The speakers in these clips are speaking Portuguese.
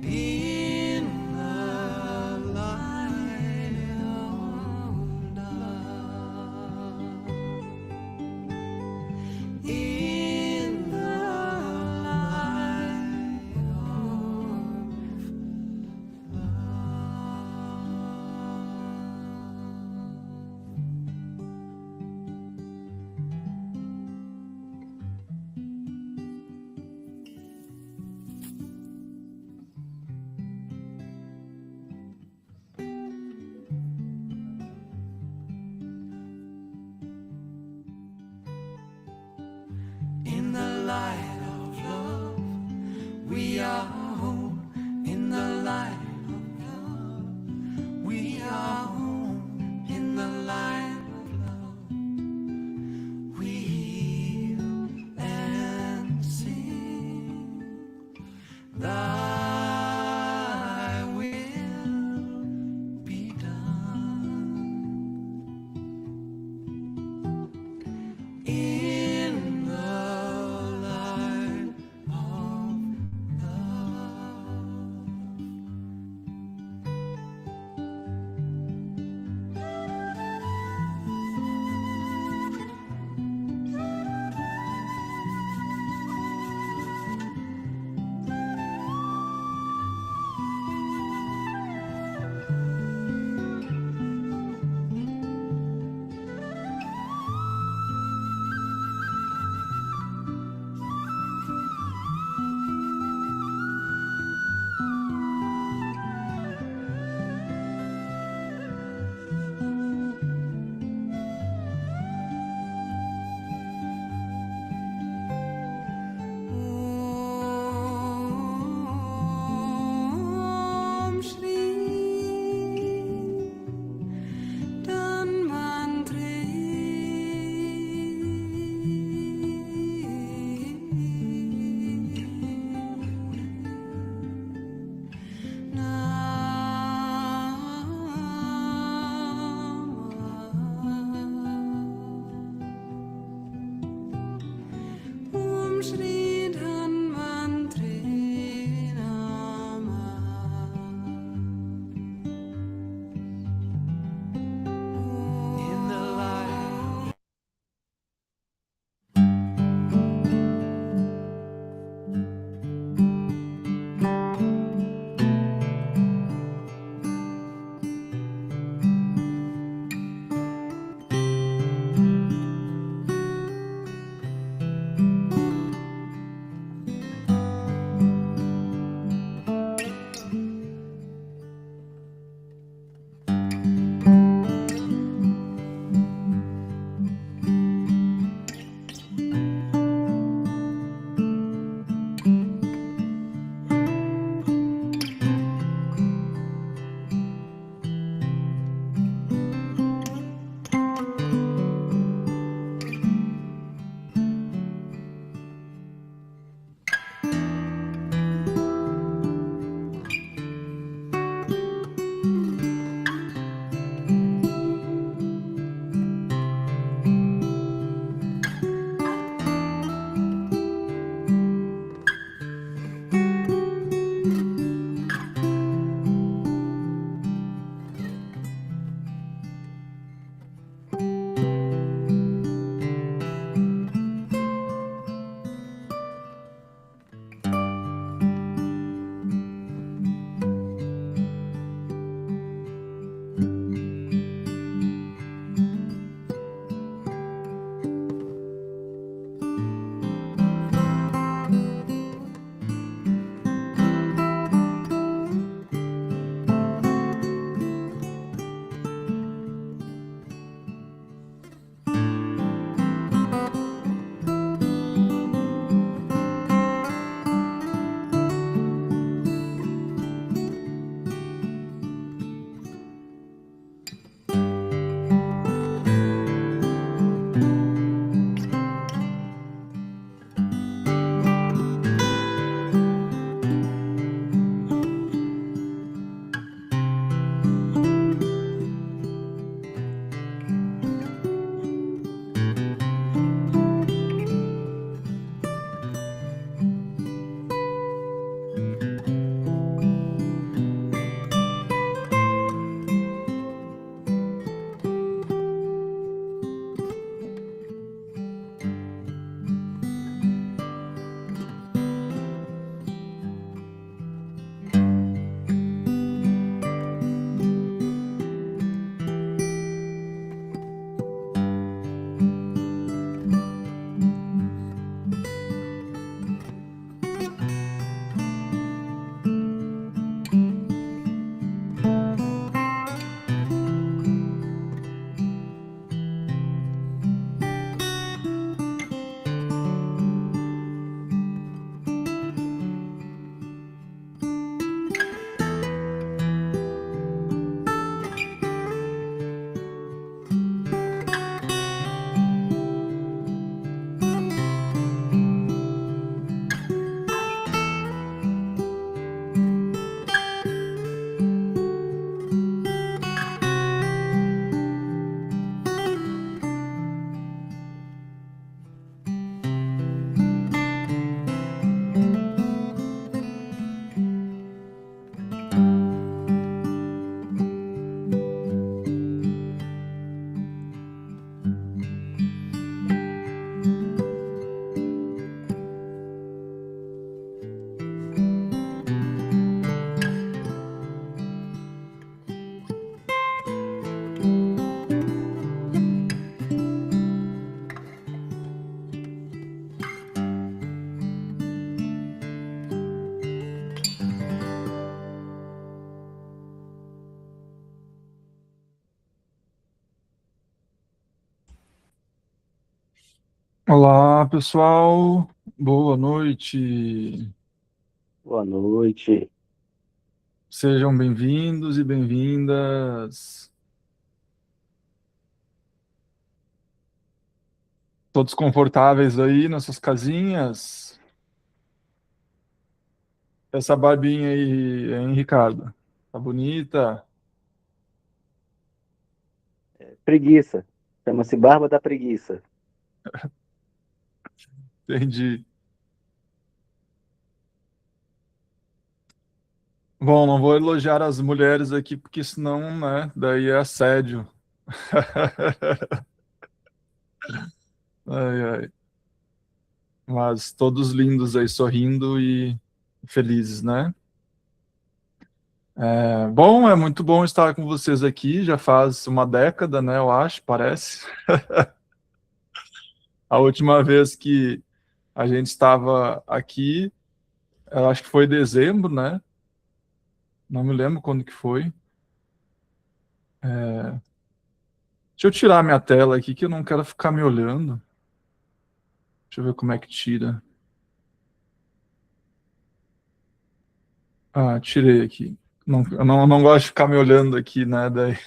In the Olá, pessoal. Boa noite. Boa noite. Sejam bem-vindos e bem-vindas. Todos confortáveis aí nas suas casinhas? Essa barbinha aí, hein, Ricardo? Tá bonita? Preguiça. Chama-se Barba da Preguiça. Entendi. Bom, não vou elogiar as mulheres aqui, porque senão, né, daí é assédio. Ai, ai. Mas todos lindos aí, sorrindo e felizes, né? Bom, é muito bom estar com vocês aqui. Já faz uma década, né? Eu acho, parece. A última vez que a gente estava aqui, eu acho que foi em dezembro, né? Não me lembro quando que foi. Deixa eu tirar minha tela aqui, que eu não quero ficar me olhando. Deixa eu ver como é que tira. Ah, tirei aqui. Não, eu não gosto de ficar me olhando aqui, né? Daí,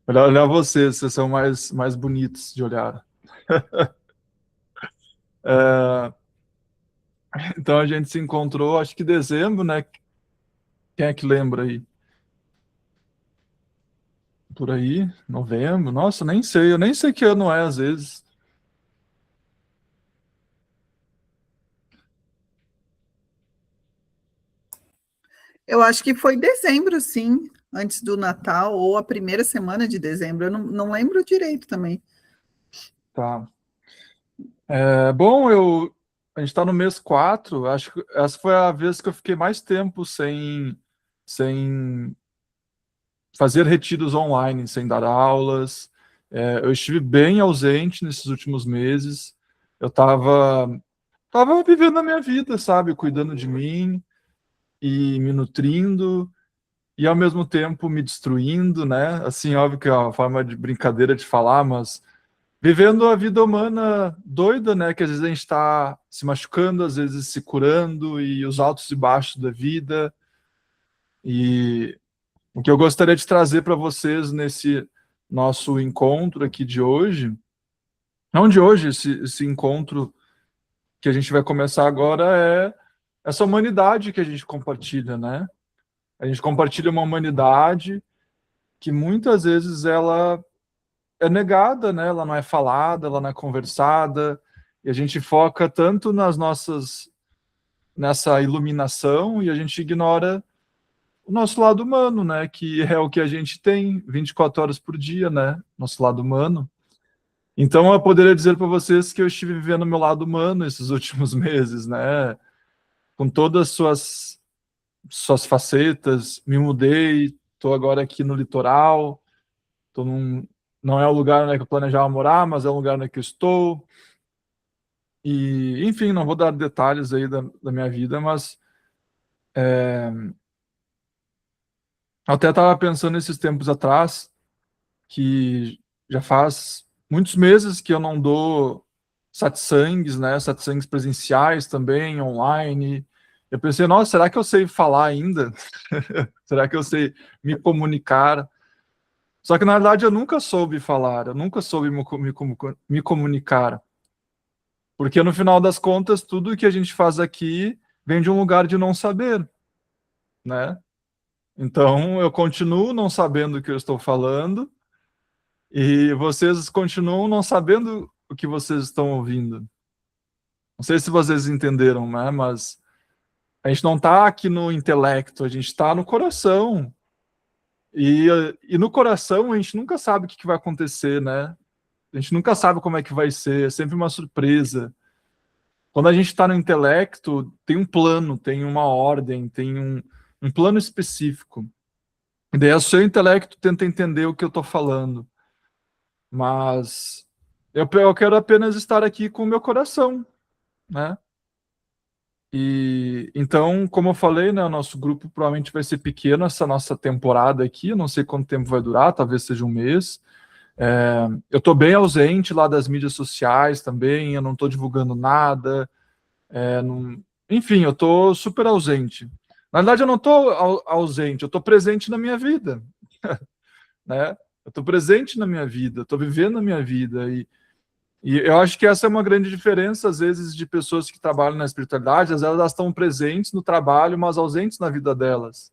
olhar vocês são mais bonitos de olhar. É, então a gente se encontrou, acho que em dezembro, né? Quem é que lembra aí? Por aí, novembro. Nossa, nem sei, eu nem sei que ano é às vezes. Eu acho que foi dezembro, sim, antes do Natal, ou a primeira semana de dezembro. Eu não lembro direito também. Tá. Bom, a gente está no mês 4. Acho que essa foi a vez que eu fiquei mais tempo sem fazer retiros online, sem dar aulas. Eu estive bem ausente nesses últimos meses. Eu tava vivendo a minha vida, sabe? Cuidando de mim e me nutrindo e ao mesmo tempo me destruindo, né? Assim, óbvio que é uma forma de brincadeira de falar, mas vivendo a vida humana doida, né? Que às vezes a gente está se machucando, às vezes se curando e os altos e baixos da vida. E o que eu gostaria de trazer para vocês nesse nosso encontro aqui de hoje, não de hoje, esse encontro que a gente vai começar agora é essa humanidade que a gente compartilha, né? A gente compartilha uma humanidade que muitas vezes ela é negada, né? Ela não é falada, ela não é conversada, e a gente foca tanto nessa iluminação e a gente ignora o nosso lado humano, né? Que é o que a gente tem 24 horas por dia, né? Nosso lado humano. Então eu poderia dizer para vocês que eu estive vivendo o meu lado humano esses últimos meses, né? Com todas as suas facetas, me mudei, estou agora aqui no litoral, tô num, não é o lugar onde eu planejava morar, mas é o lugar onde eu estou. E, enfim, não vou dar detalhes aí da minha vida, mas eu até estava pensando esses tempos atrás que já faz muitos meses que eu não dou satsangs, né? Satsangs presenciais também, online. Eu pensei, nossa, será que eu sei falar ainda? Será que eu sei me comunicar? Só que na verdade eu nunca soube falar, eu nunca soube me comunicar. Porque no final das contas, tudo que a gente faz aqui vem de um lugar de não saber, né? Então eu continuo não sabendo o que eu estou falando e vocês continuam não sabendo o que vocês estão ouvindo. Não sei se vocês entenderam, né? Mas a gente não está aqui no intelecto, a gente está no coração. E, e no coração a gente nunca sabe o que vai acontecer, né? A gente nunca sabe como é que vai ser, é sempre uma surpresa. Quando a gente está no intelecto, tem um plano, tem uma ordem, tem um plano específico. E daí o seu intelecto tenta entender o que eu estou falando. Mas eu quero apenas estar aqui com o meu coração, né? E então, como eu falei, né, o nosso grupo provavelmente vai ser pequeno essa nossa temporada aqui. Eu não sei quanto tempo vai durar, talvez seja um mês. Eu estou bem ausente lá das mídias sociais também, eu não estou divulgando nada, enfim, eu estou super ausente. Na verdade, eu não estou ausente, eu estou presente na minha vida, né? Eu estou presente na minha vida, estou vivendo a minha vida, e eu acho que essa é uma grande diferença, às vezes, de pessoas que trabalham na espiritualidade. Às vezes elas estão presentes no trabalho, mas ausentes na vida delas,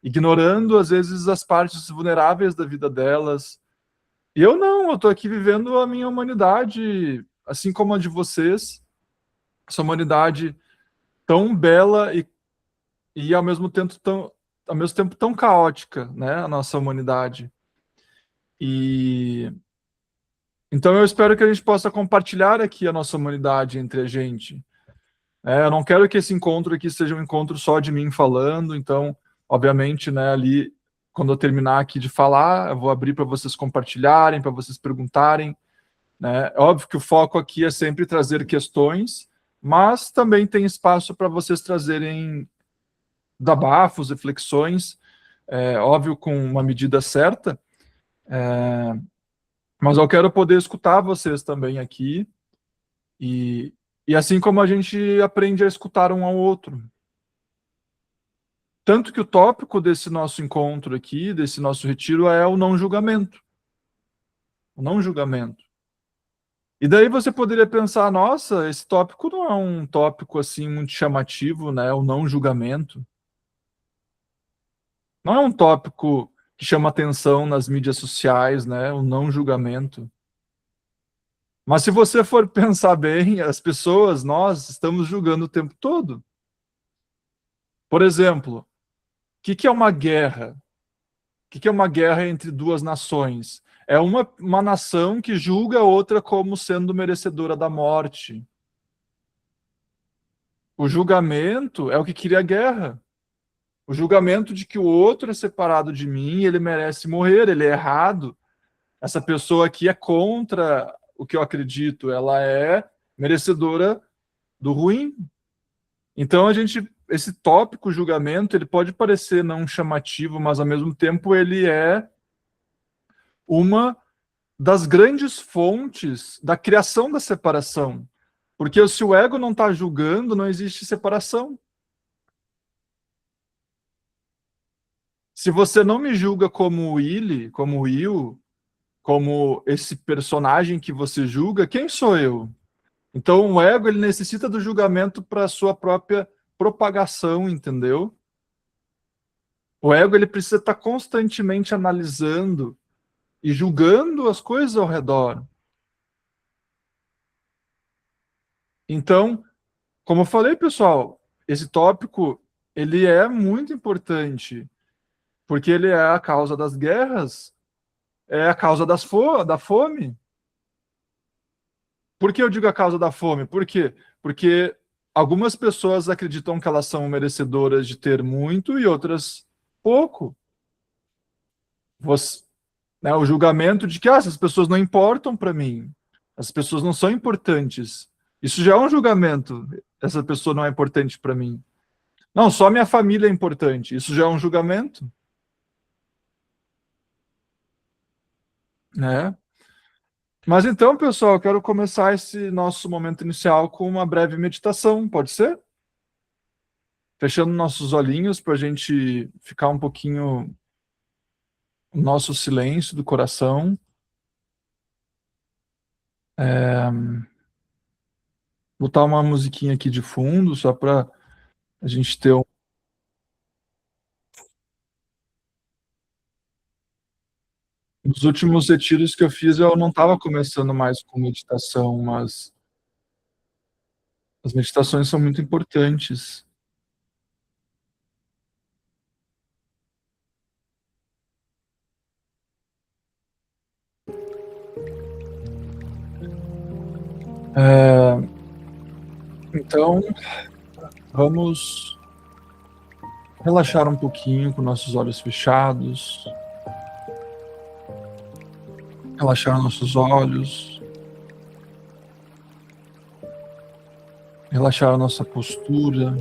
ignorando, às vezes, as partes vulneráveis da vida delas. E eu não, eu estou aqui vivendo a minha humanidade, assim como a de vocês, essa humanidade tão bela e ao mesmo tempo tão caótica, né, a nossa humanidade. E então eu espero que a gente possa compartilhar aqui a nossa humanidade entre a gente. Eu não quero que esse encontro aqui seja um encontro só de mim falando, então, obviamente, né, ali, quando eu terminar aqui de falar, eu vou abrir para vocês compartilharem, para vocês perguntarem, né? É óbvio que o foco aqui é sempre trazer questões, mas também tem espaço para vocês trazerem desabafos, reflexões, óbvio, com uma medida certa, mas eu quero poder escutar vocês também aqui, e assim como a gente aprende a escutar um ao outro. Tanto que o tópico desse nosso encontro aqui, desse nosso retiro, é o não julgamento. O não julgamento. E daí você poderia pensar, nossa, esse tópico não é um tópico assim muito chamativo, né? O não julgamento. Não é um tópico que chama atenção nas mídias sociais, né? O não julgamento. Mas se você for pensar bem, as pessoas, nós estamos julgando o tempo todo. Por exemplo, o que é uma guerra? O que é uma guerra entre duas nações? É uma nação que julga a outra como sendo merecedora da morte. O julgamento é o que cria a guerra. O julgamento de que o outro é separado de mim, ele merece morrer, ele é errado. Essa pessoa aqui é contra o que eu acredito, ela é merecedora do ruim. Então esse tópico julgamento, ele pode parecer não chamativo, mas ao mesmo tempo ele é uma das grandes fontes da criação da separação. Porque se o ego não está julgando, não existe separação. Se você não me julga como o Willy, como o Will, como esse personagem que você julga, quem sou eu? Então o ego, ele necessita do julgamento para a sua própria propagação, entendeu? O ego, ele precisa estar constantemente analisando e julgando as coisas ao redor. Então, como eu falei, pessoal, esse tópico, ele é muito importante, porque ele é a causa das guerras, é a causa da fome. Por que eu digo a causa da fome? Por quê? Porque algumas pessoas acreditam que elas são merecedoras de ter muito e outras pouco. Você, né, o julgamento de que essas pessoas não importam para mim, as pessoas não são importantes. Isso já é um julgamento. Essa pessoa não é importante para mim. Não, só minha família é importante. Isso já é um julgamento, né? Mas então, pessoal, eu quero começar esse nosso momento inicial com uma breve meditação, pode ser? Fechando nossos olhinhos para a gente ficar um pouquinho no nosso silêncio do coração. Botar uma musiquinha aqui de fundo, só para a gente ter Nos últimos retiros que eu fiz, eu não estava começando mais com meditação, mas as meditações são muito importantes. Então, vamos relaxar um pouquinho com nossos olhos fechados. Relaxar nossos olhos. Relaxar a nossa postura.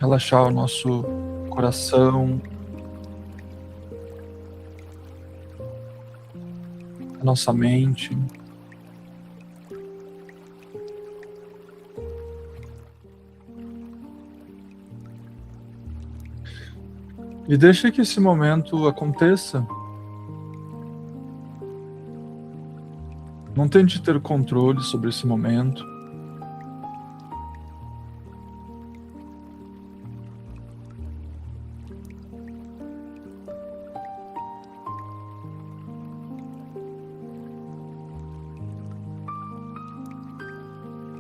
relaxar o nosso coração, a nossa mente. E deixa que esse momento aconteça. Não tente ter controle sobre esse momento.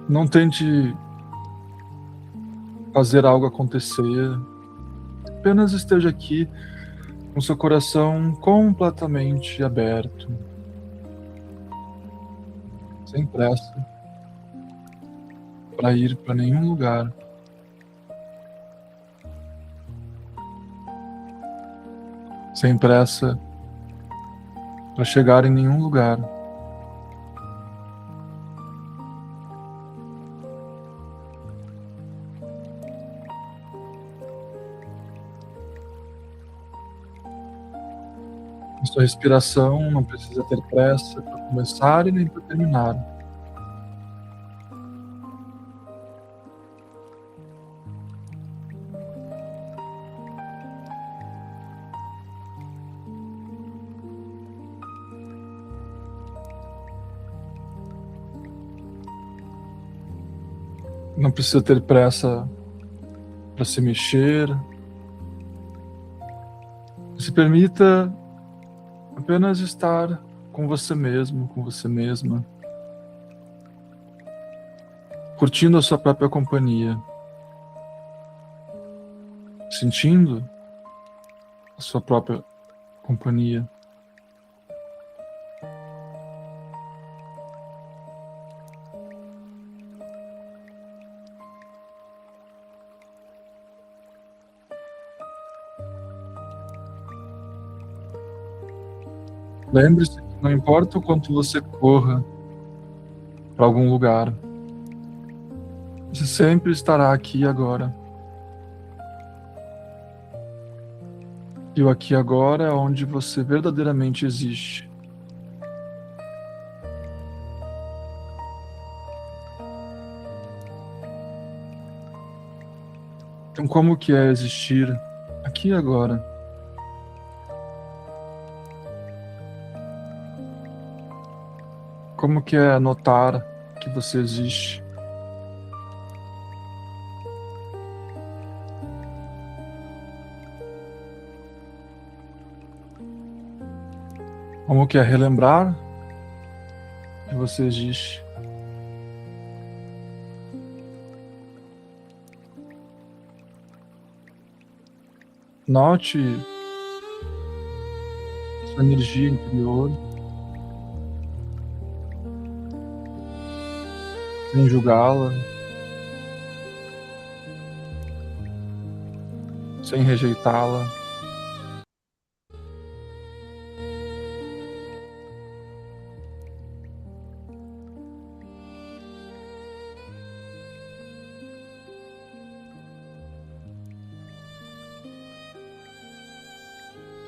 Não tente fazer algo acontecer. Apenas esteja aqui com seu coração completamente aberto, sem pressa para ir para nenhum lugar. Sem pressa para chegar em nenhum lugar. A sua respiração não precisa ter pressa para começar e nem para terminar. Não precisa ter pressa para se mexer. Se permita apenas estar com você mesmo, com você mesma, curtindo a sua própria companhia, sentindo a sua própria companhia. Lembre-se que não importa o quanto você corra para algum lugar, você sempre estará aqui agora. E o aqui agora é onde você verdadeiramente existe. Então, como que é existir aqui agora? Como que é notar que você existe? Como que é relembrar que você existe? Note sua energia interior, sem julgá-la, sem rejeitá-la.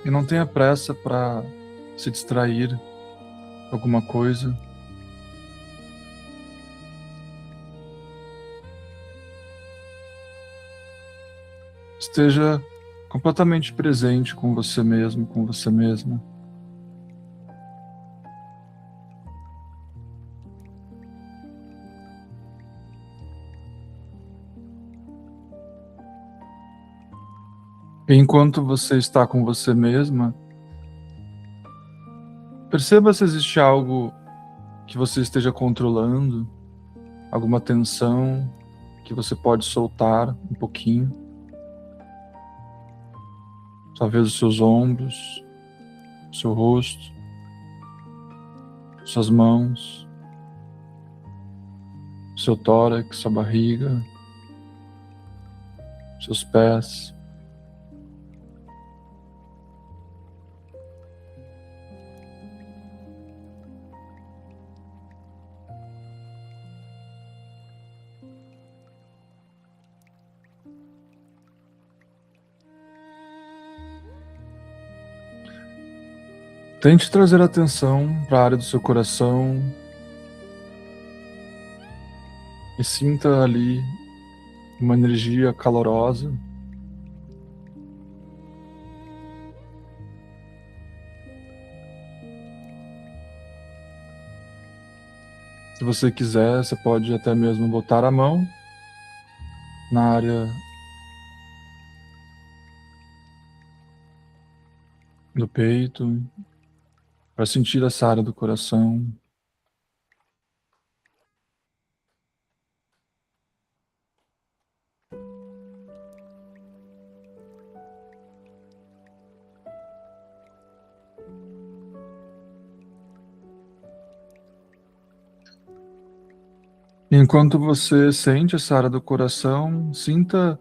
E não tenha pressa para se distrair com alguma coisa. Esteja completamente presente com você mesmo, com você mesma. E enquanto você está com você mesma, perceba se existe algo que você esteja controlando, alguma tensão que você pode soltar um pouquinho. Talvez os seus ombros, seu rosto, suas mãos, seu tórax, sua barriga, seus pés. Tente trazer atenção para a área do seu coração e sinta ali uma energia calorosa. Se você quiser, você pode até mesmo botar a mão na área do peito para sentir essa área do coração. Enquanto você sente essa área do coração, sinta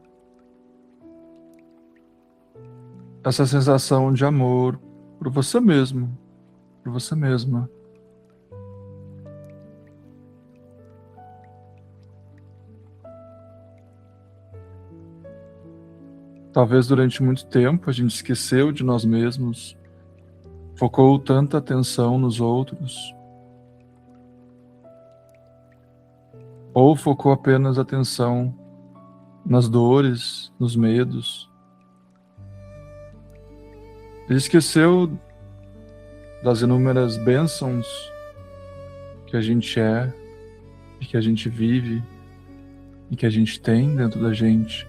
essa sensação de amor por você mesmo, por você mesma. Talvez durante muito tempo a gente esqueceu de nós mesmos, focou tanta atenção nos outros, ou focou apenas atenção nas dores, nos medos, e esqueceu das inúmeras bênçãos que a gente é, e que a gente vive, e que a gente tem dentro da gente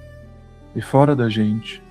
e fora da gente.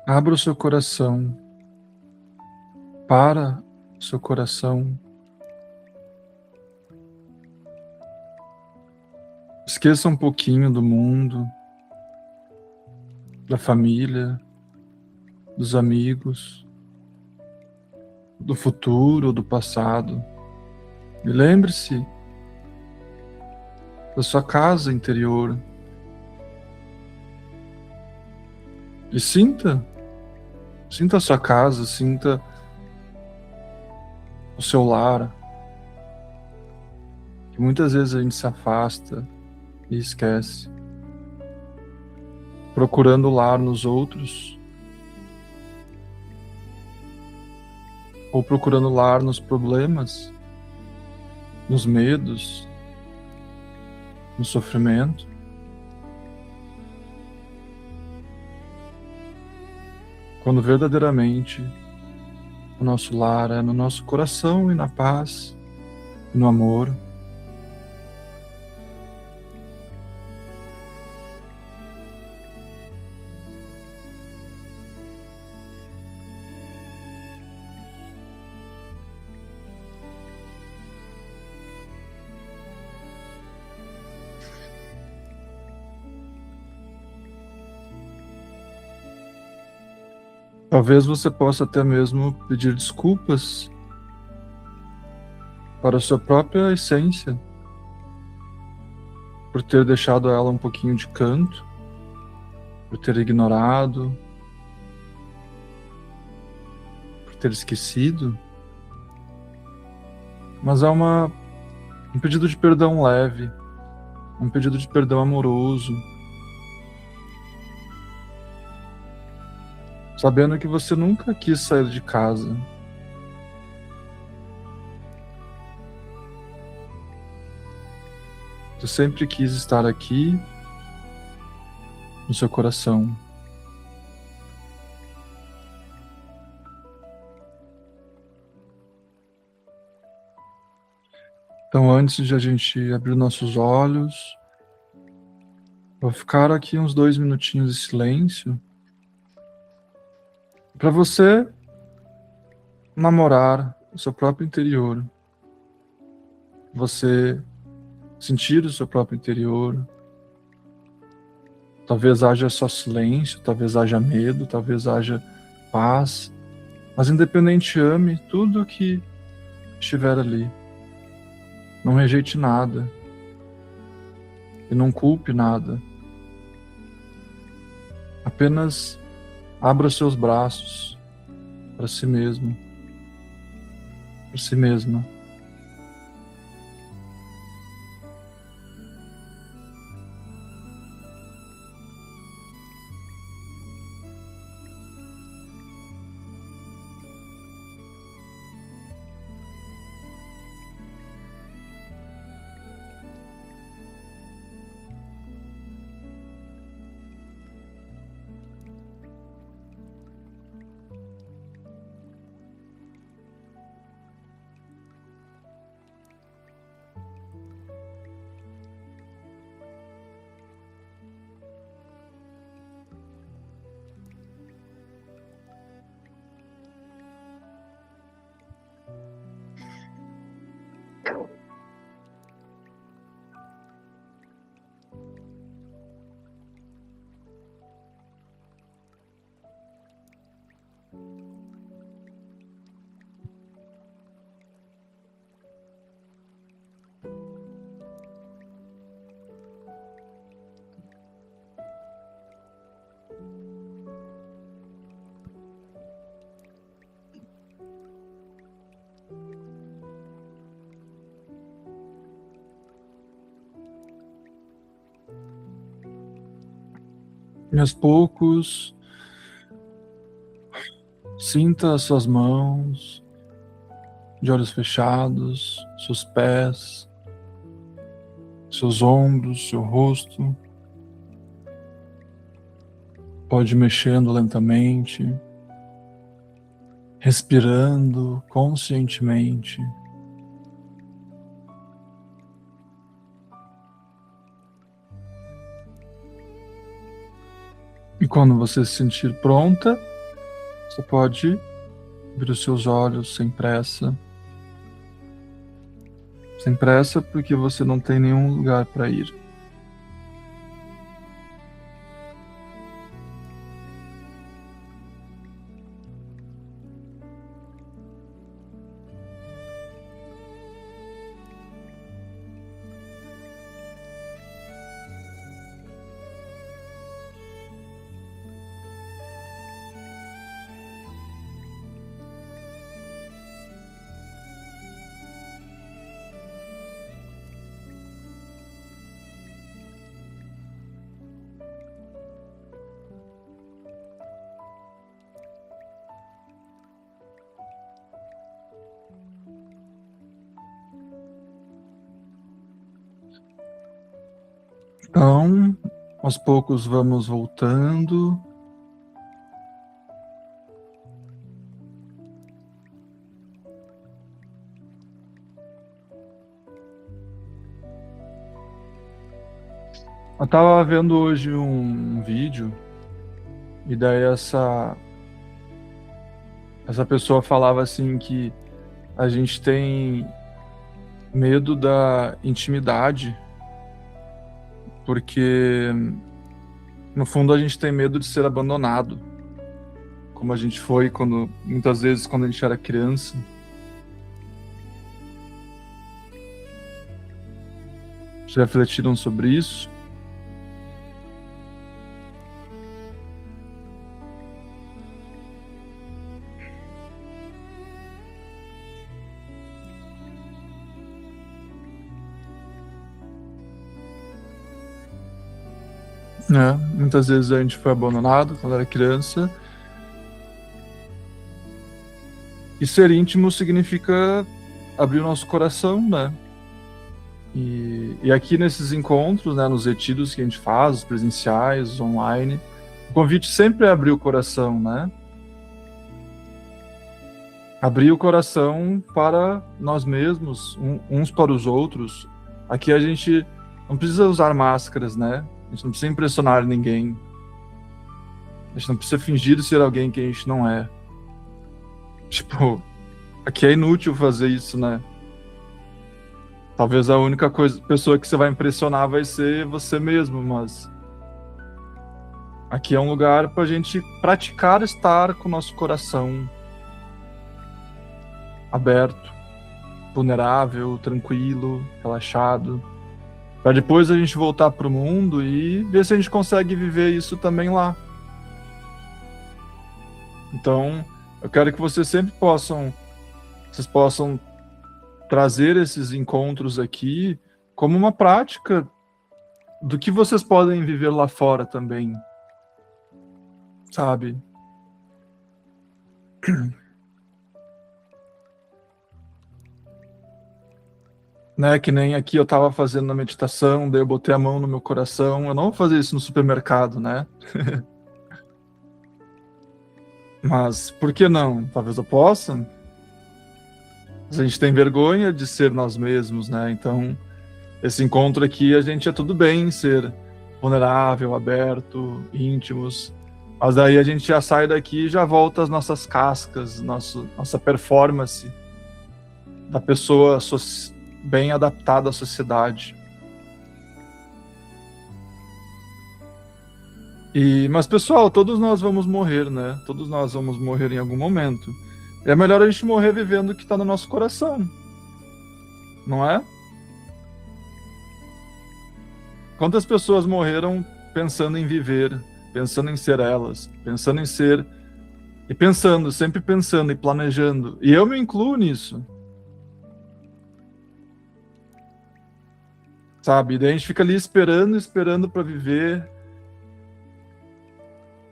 Abra o seu coração, para o seu coração. Esqueça um pouquinho do mundo, da família, dos amigos, do futuro, do passado. E lembre-se da sua casa interior. E sinta a sua casa, sinta o seu lar, que muitas vezes a gente se afasta e esquece, procurando lar nos outros, ou procurando lar nos problemas, nos medos, no sofrimento. Quando verdadeiramente o nosso lar é no nosso coração e na paz, e no amor. Talvez você possa até mesmo pedir desculpas para a sua própria essência, por ter deixado ela um pouquinho de canto, por ter ignorado, por ter esquecido. Mas é um pedido de perdão leve, um pedido de perdão amoroso, sabendo que você nunca quis sair de casa. Você sempre quis estar aqui, no seu coração. Então, antes de a gente abrir nossos olhos, vou ficar aqui uns 2 minutinhos de silêncio, para você namorar o seu próprio interior, você sentir o seu próprio interior, Talvez haja só silêncio, talvez haja medo, talvez haja paz. Mas independente, ame tudo que estiver ali. Não rejeite nada. E não culpe nada. Apenas abra seus braços para si mesmo, para si mesma. E aos poucos, sinta as suas mãos, de olhos fechados, seus pés, seus ombros, seu rosto. Pode ir mexendo lentamente, respirando conscientemente. E quando você se sentir pronta, você pode abrir os seus olhos sem pressa. Sem pressa, porque você não tem nenhum lugar para ir. Então, aos poucos vamos voltando. Eu estava vendo hoje um vídeo e daí essa pessoa falava assim que a gente tem medo da intimidade porque no fundo a gente tem medo de ser abandonado, como a gente foi muitas vezes quando a gente era criança. Já refletiram sobre isso? Muitas vezes a gente foi abandonado quando era criança. E ser íntimo significa abrir o nosso coração, né? E aqui nesses encontros, né, nos retiros que a gente faz, os presenciais, os online, o convite sempre é abrir o coração, né? Abrir o coração para nós mesmos, uns para os outros. Aqui a gente não precisa usar máscaras, né? A gente não precisa impressionar ninguém. A gente não precisa fingir de ser alguém que a gente não é. Tipo, aqui é inútil fazer isso, né? Talvez a única pessoa que você vai impressionar vai ser você mesmo, mas Aqui é um lugar para a gente praticar estar com o nosso coração aberto, vulnerável, tranquilo, relaxado, para depois a gente voltar para o mundo e ver se a gente consegue viver isso também lá. Então, eu quero que vocês sempre possam trazer esses encontros aqui como uma prática do que vocês podem viver lá fora também, sabe? Né, que nem aqui eu estava fazendo na meditação, daí eu botei a mão no meu coração. Eu não vou fazer isso no supermercado, né? Mas por que não? Talvez eu possa. Mas a gente tem vergonha de ser nós mesmos, né? Então, esse encontro aqui, a gente é tudo bem ser vulnerável, aberto, íntimos. Mas daí a gente já sai daqui e já volta às nossas cascas, nossa performance da pessoa bem adaptada à sociedade. Mas, pessoal, todos nós vamos morrer, né? Todos nós vamos morrer em algum momento. É melhor a gente morrer vivendo o que está no nosso coração. Não é? Quantas pessoas morreram pensando em viver, pensando em ser elas, pensando em ser... E pensando, sempre pensando e planejando. E eu me incluo nisso. Sabe? Daí a gente fica ali esperando para viver,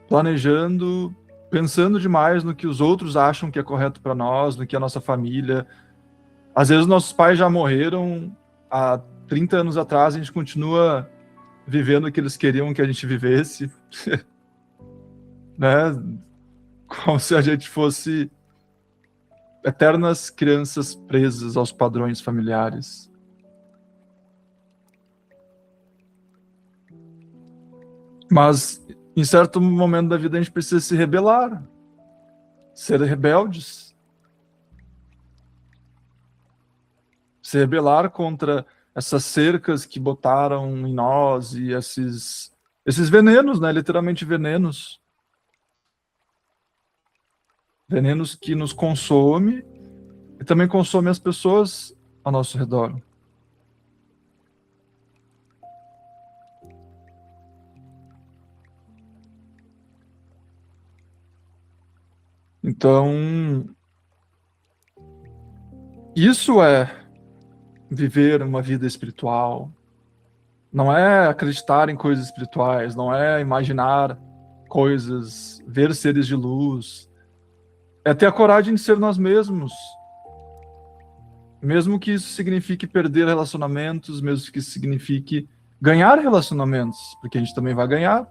planejando, pensando demais no que os outros acham que é correto para nós, no que a nossa família... Às vezes nossos pais já morreram há 30 anos atrás, a gente continua vivendo o que eles queriam que a gente vivesse, né? Como se a gente fosse eternas crianças presas aos padrões familiares. Mas, em certo momento da vida, a gente precisa se rebelar, ser rebeldes, se rebelar contra essas cercas que botaram em nós e esses venenos, né? Literalmente venenos. Venenos que nos consomem e também consomem as pessoas ao nosso redor. Então, isso é viver uma vida espiritual. Não é acreditar em coisas espirituais, não é imaginar coisas, ver seres de luz. É ter a coragem de ser nós mesmos. Mesmo que isso signifique perder relacionamentos, mesmo que isso signifique ganhar relacionamentos, porque a gente também vai ganhar.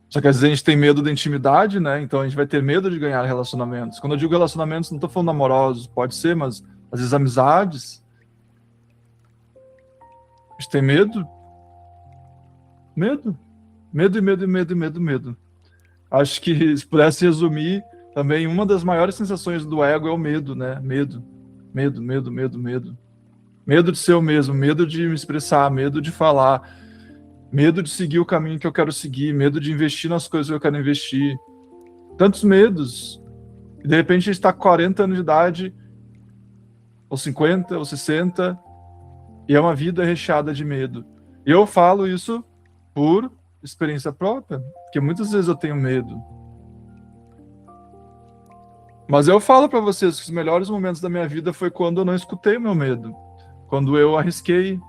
Só que às vezes a gente tem medo da intimidade, né? Então a gente vai ter medo de ganhar relacionamentos. Quando eu digo relacionamentos, não estou falando amorosos, pode ser, mas às vezes amizades. A gente tem medo. Medo. Medo e medo e medo e medo e medo. Acho que se pudesse resumir, também uma das maiores sensações do ego é o medo, né? Medo. Medo, medo, medo, medo. Medo de ser eu mesmo, medo de me expressar, medo de falar, medo de seguir o caminho que eu quero seguir, medo de investir nas coisas que eu quero investir. Tantos medos. E de repente a gente está com 40 anos de idade, ou 50, ou 60, e é uma vida recheada de medo. E eu falo isso por experiência própria, porque muitas vezes eu tenho medo. Mas eu falo para vocês que os melhores momentos da minha vida foi quando eu não escutei o meu medo. Quando eu arrisquei,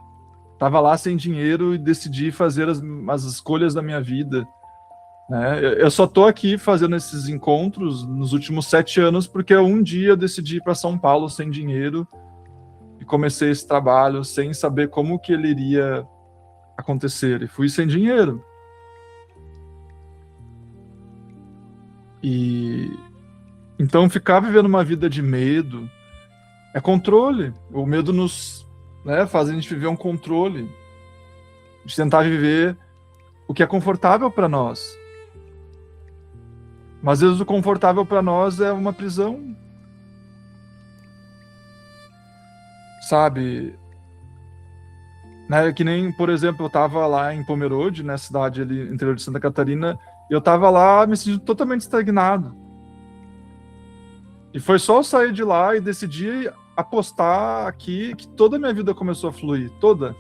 estava lá sem dinheiro e decidi fazer as escolhas da minha vida. Né? Eu só estou aqui fazendo esses encontros nos últimos 7 anos porque um dia eu decidi ir para São Paulo sem dinheiro e comecei esse trabalho sem saber como que ele iria acontecer. E fui sem dinheiro. E então ficar vivendo uma vida de medo é controle. O medo nos, né, faz a gente viver um controle, de tentar viver o que é confortável para nós. Mas às vezes o confortável para nós é uma prisão. Sabe? Né? Que nem, por exemplo, eu tava lá em Pomerode, né, cidade ali, interior de Santa Catarina, e eu tava lá me sentindo totalmente estagnado. E foi só eu sair de lá e decidir apostar aqui que toda a minha vida começou a fluir, toda.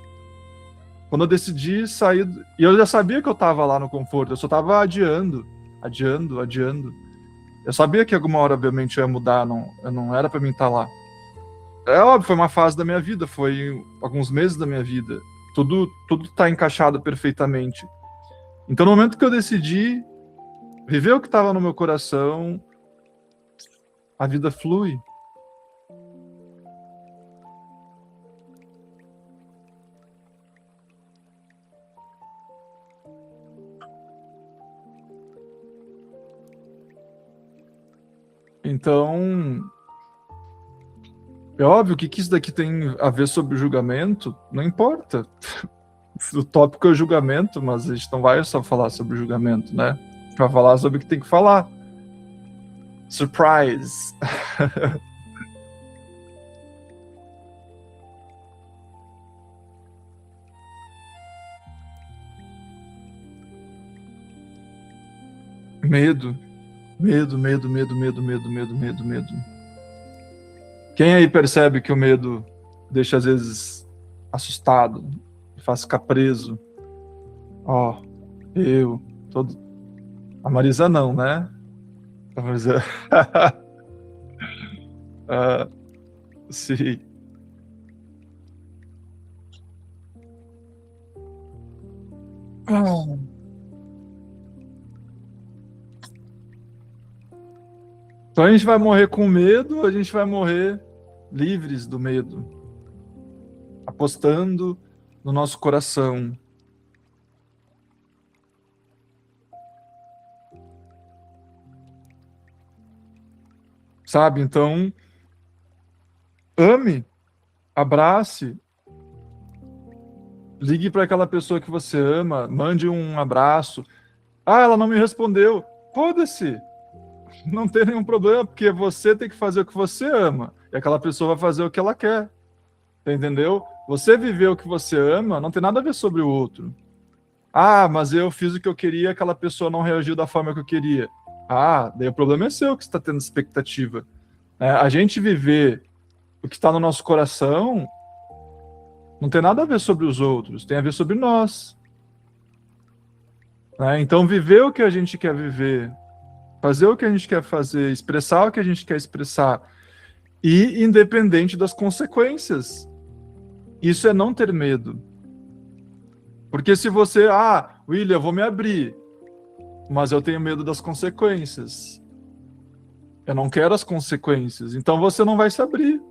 Quando eu decidi sair, e eu já sabia que eu tava lá no conforto, eu só tava adiando, adiando, adiando. Eu sabia que alguma hora, obviamente, eu ia mudar, não era pra mim estar lá. É óbvio, foi uma fase da minha vida, foi alguns meses da minha vida. Tudo tá encaixado perfeitamente. Então, no momento que eu decidi viver o que estava no meu coração, a vida flui. Então, é óbvio que isso daqui tem a ver sobre o julgamento, não importa. O tópico é o julgamento, mas a gente não vai só falar sobre o julgamento, né? A gente vai falar sobre o que tem que falar. Surprise! Medo. Medo, medo, medo, medo, medo, medo, medo, medo. Quem aí percebe que o medo deixa às vezes assustado, faz ficar preso? Ó, eu, todo. A Marisa não, né? A Marisa. Ah, sim. Ah. Então a gente vai morrer com medo, a gente vai morrer livres do medo, apostando no nosso coração. Sabe? Então, ame, abrace, ligue para aquela pessoa que você ama, mande um abraço. Ah, ela não me respondeu. Foda-se, não tem nenhum problema, porque você tem que fazer o que você ama, e aquela pessoa vai fazer o que ela quer. Entendeu? Você viver o que você ama não tem nada a ver sobre o outro. Ah, mas eu fiz o que eu queria, aquela pessoa não reagiu da forma que eu queria. Ah, daí o problema é seu que está tendo expectativa. A gente viver o que está no nosso coração não tem nada a ver sobre os outros, tem a ver sobre nós. Então, viver o que a gente quer viver, fazer o que a gente quer fazer, expressar o que a gente quer expressar, e independente das consequências. Isso é não ter medo. Porque se você, William, eu vou me abrir, mas eu tenho medo das consequências. Eu não quero as consequências. Então você não vai se abrir.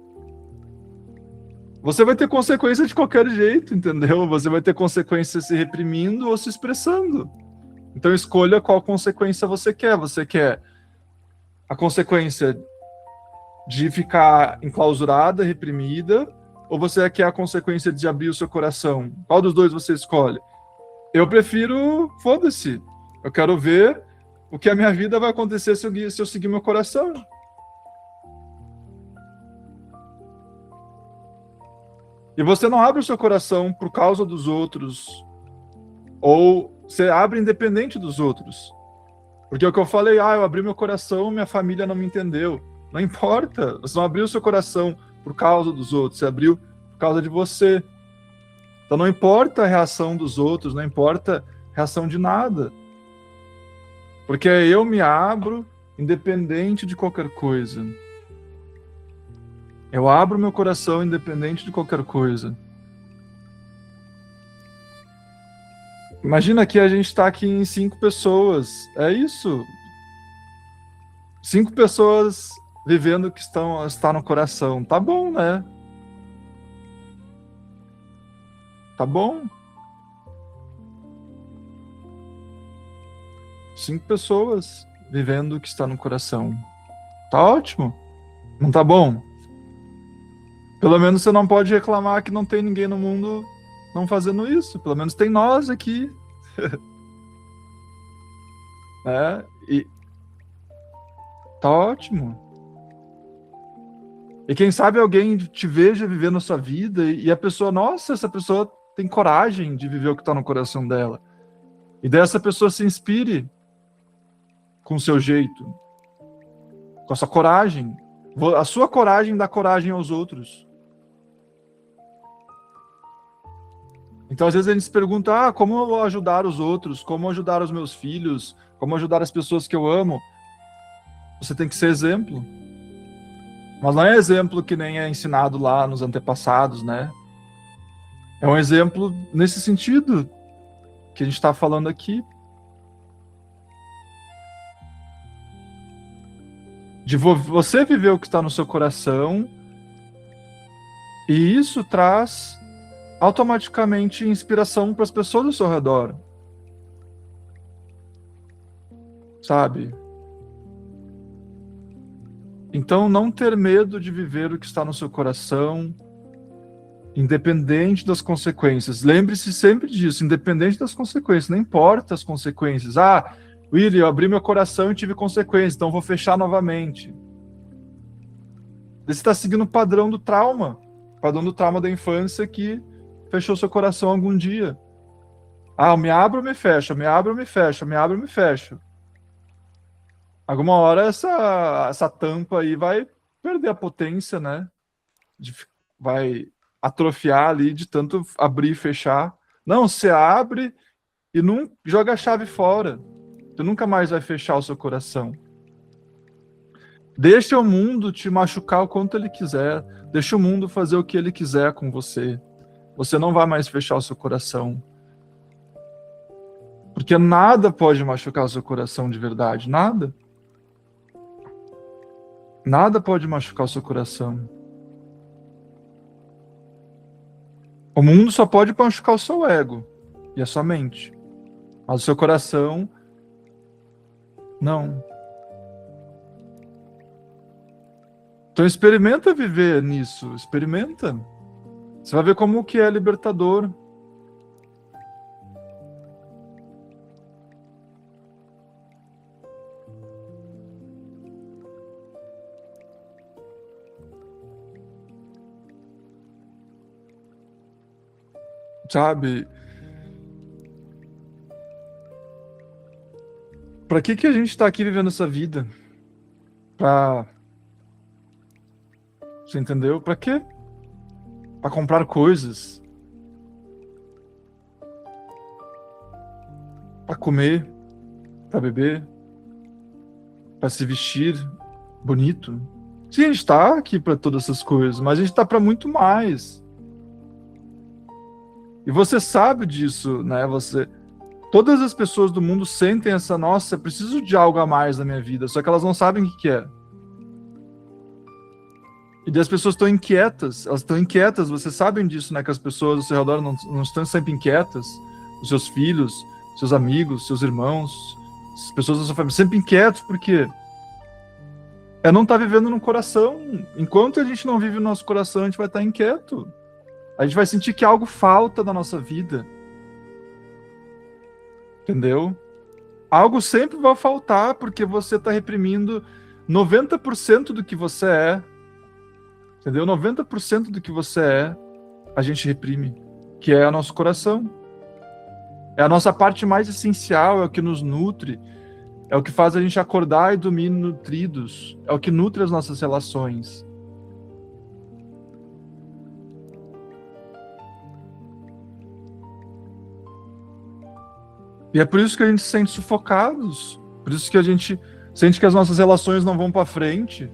Você vai ter consequência de qualquer jeito, entendeu? Você vai ter consequência se reprimindo ou se expressando. Então escolha qual consequência você quer. Você quer a consequência de ficar enclausurada, reprimida, ou você quer a consequência de abrir o seu coração? Qual dos dois você escolhe? Eu prefiro, foda-se. Eu quero ver o que a minha vida vai acontecer se eu seguir meu coração. E você não abre o seu coração por causa dos outros, ou você abre independente dos outros. Porque é o que eu falei, eu abri meu coração, minha família não me entendeu. Não importa, você não abriu o seu coração por causa dos outros, você abriu por causa de você. Então não importa a reação dos outros, não importa a reação de nada. Porque eu me abro independente de qualquer coisa. Eu abro meu coração independente de qualquer coisa. Imagina que a gente está aqui em 5 pessoas. É isso. 5 pessoas vivendo o que está no coração. Tá bom, né? Tá bom. 5 pessoas vivendo o que está no coração. Tá ótimo. Não tá bom? Pelo menos você não pode reclamar que não tem ninguém no mundo não fazendo isso. Pelo menos tem nós aqui. E tá ótimo. E quem sabe alguém te veja vivendo a sua vida e a pessoa, nossa, essa pessoa tem coragem de viver o que está no coração dela. E daí essa pessoa se inspire com o seu jeito, com a sua coragem. A sua coragem dá coragem aos outros. Então, às vezes, a gente se pergunta, como eu vou ajudar os outros? Como ajudar os meus filhos? Como ajudar as pessoas que eu amo? Você tem que ser exemplo. Mas não é exemplo que nem é ensinado lá nos antepassados, né? É um exemplo nesse sentido que a gente está falando aqui. De você viver o que está no seu coração, e isso traz automaticamente inspiração para as pessoas ao seu redor. Sabe? Então, não ter medo de viver o que está no seu coração, independente das consequências. Lembre-se sempre disso, independente das consequências, não importa as consequências. William, eu abri meu coração e tive consequências, então vou fechar novamente. Você está seguindo o padrão do trauma da infância que fechou seu coração algum dia. Eu me abro, me fecho, me abro, me fecho, me abro, me fecho. Alguma hora essa tampa aí vai perder a potência, né? Vai atrofiar ali de tanto abrir e fechar. Não, você abre e não joga a chave fora. Você nunca mais vai fechar o seu coração. Deixa o mundo te machucar o quanto ele quiser. Deixa o mundo fazer o que ele quiser com você. Você não vai mais fechar o seu coração. Porque nada pode machucar o seu coração de verdade. Nada. Nada pode machucar o seu coração. O mundo só pode machucar o seu ego e a sua mente. Mas o seu coração, não. Então experimenta viver nisso. Experimenta. Você vai ver como que é libertador. Sabe? Para que a gente está aqui vivendo essa vida? Você entendeu? Para quê? Para comprar coisas. Para comer. Para beber. Para se vestir bonito. Sim, a gente está aqui para todas essas coisas, mas a gente está para muito mais. E você sabe disso, né? Todas as pessoas do mundo sentem essa, nossa, eu preciso de algo a mais na minha vida, só que elas não sabem o que é. E daí as pessoas estão inquietas, vocês sabem disso, né? Que as pessoas ao seu redor não estão sempre inquietas, os seus filhos, seus amigos, seus irmãos, as pessoas da sua família, sempre inquietos, porque não estar vivendo no coração. Enquanto a gente não vive no nosso coração, a gente vai estar inquieto. A gente vai sentir que algo falta da nossa vida. Entendeu? Algo sempre vai faltar porque você está reprimindo 90% do que você é. Entendeu? 90% do que você é, a gente reprime. Que é o nosso coração. É a nossa parte mais essencial, é o que nos nutre. É o que faz a gente acordar e dormir nutridos. É o que nutre as nossas relações. E é por isso que a gente se sente sufocados. Por isso que a gente sente que as nossas relações não vão para frente.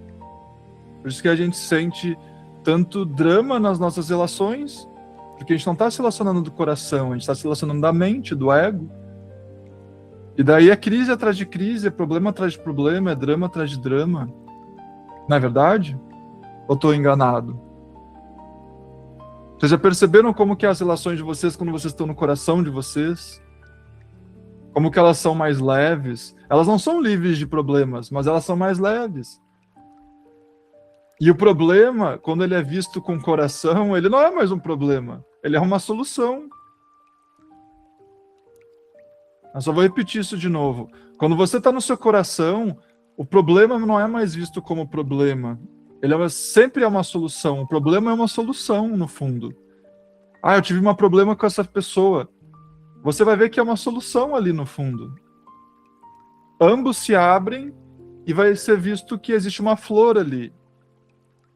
Por isso que a gente sente tanto drama nas nossas relações. Porque a gente não está se relacionando do coração, a gente está se relacionando da mente, do ego. E daí é crise atrás de crise, é problema atrás de problema, é drama atrás de drama. Não é verdade? Ou estou enganado? Vocês já perceberam como que é as relações de vocês quando vocês estão no coração de vocês? Como que elas são mais leves? Elas não são livres de problemas, mas elas são mais leves. E o problema, quando ele é visto com o coração, ele não é mais um problema. Ele é uma solução. Eu só vou repetir isso de novo. Quando você está no seu coração, o problema não é mais visto como problema. Ele sempre é uma solução. O problema é uma solução, no fundo. Ah, eu tive um problema com essa pessoa. Você vai ver que é uma solução ali no fundo. Ambos se abrem e vai ser visto que existe uma flor ali,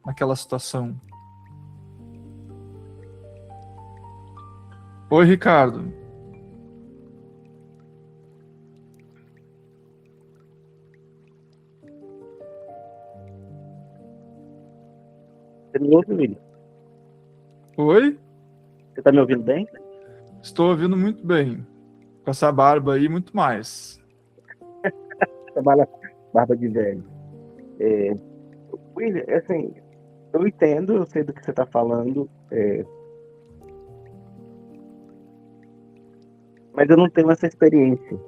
naquela situação. Oi, Ricardo. Você me ouve, William? Oi? Você tá me ouvindo bem? Estou ouvindo muito bem. Com essa barba aí, muito mais. Trabalha barba de velho. William, assim, eu entendo, eu sei do que você tá falando, mas eu não tenho essa experiência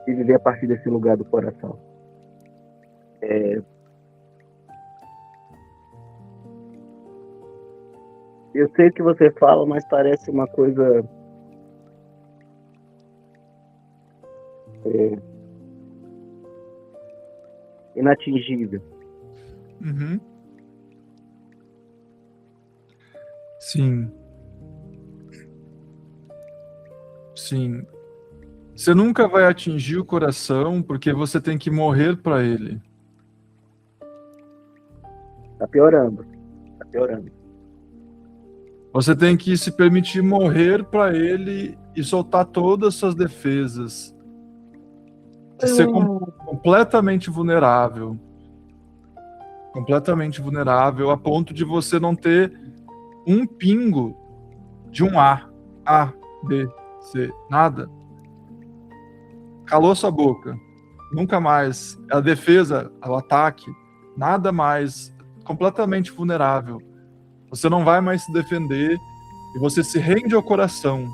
de viver a partir desse lugar do coração. Eu sei o que você fala, mas parece uma coisa inatingível. Uhum. Sim. Sim. Você nunca vai atingir o coração porque você tem que morrer para ele. Tá piorando. Tá piorando. Você tem que se permitir morrer para ele e soltar todas as suas defesas. De ser completamente vulnerável. Completamente vulnerável a ponto de você não ter um pingo de um A, B, C, nada. Calou sua boca. Nunca mais. A defesa, o ataque, nada mais. Completamente vulnerável. Você não vai mais se defender e você se rende ao coração.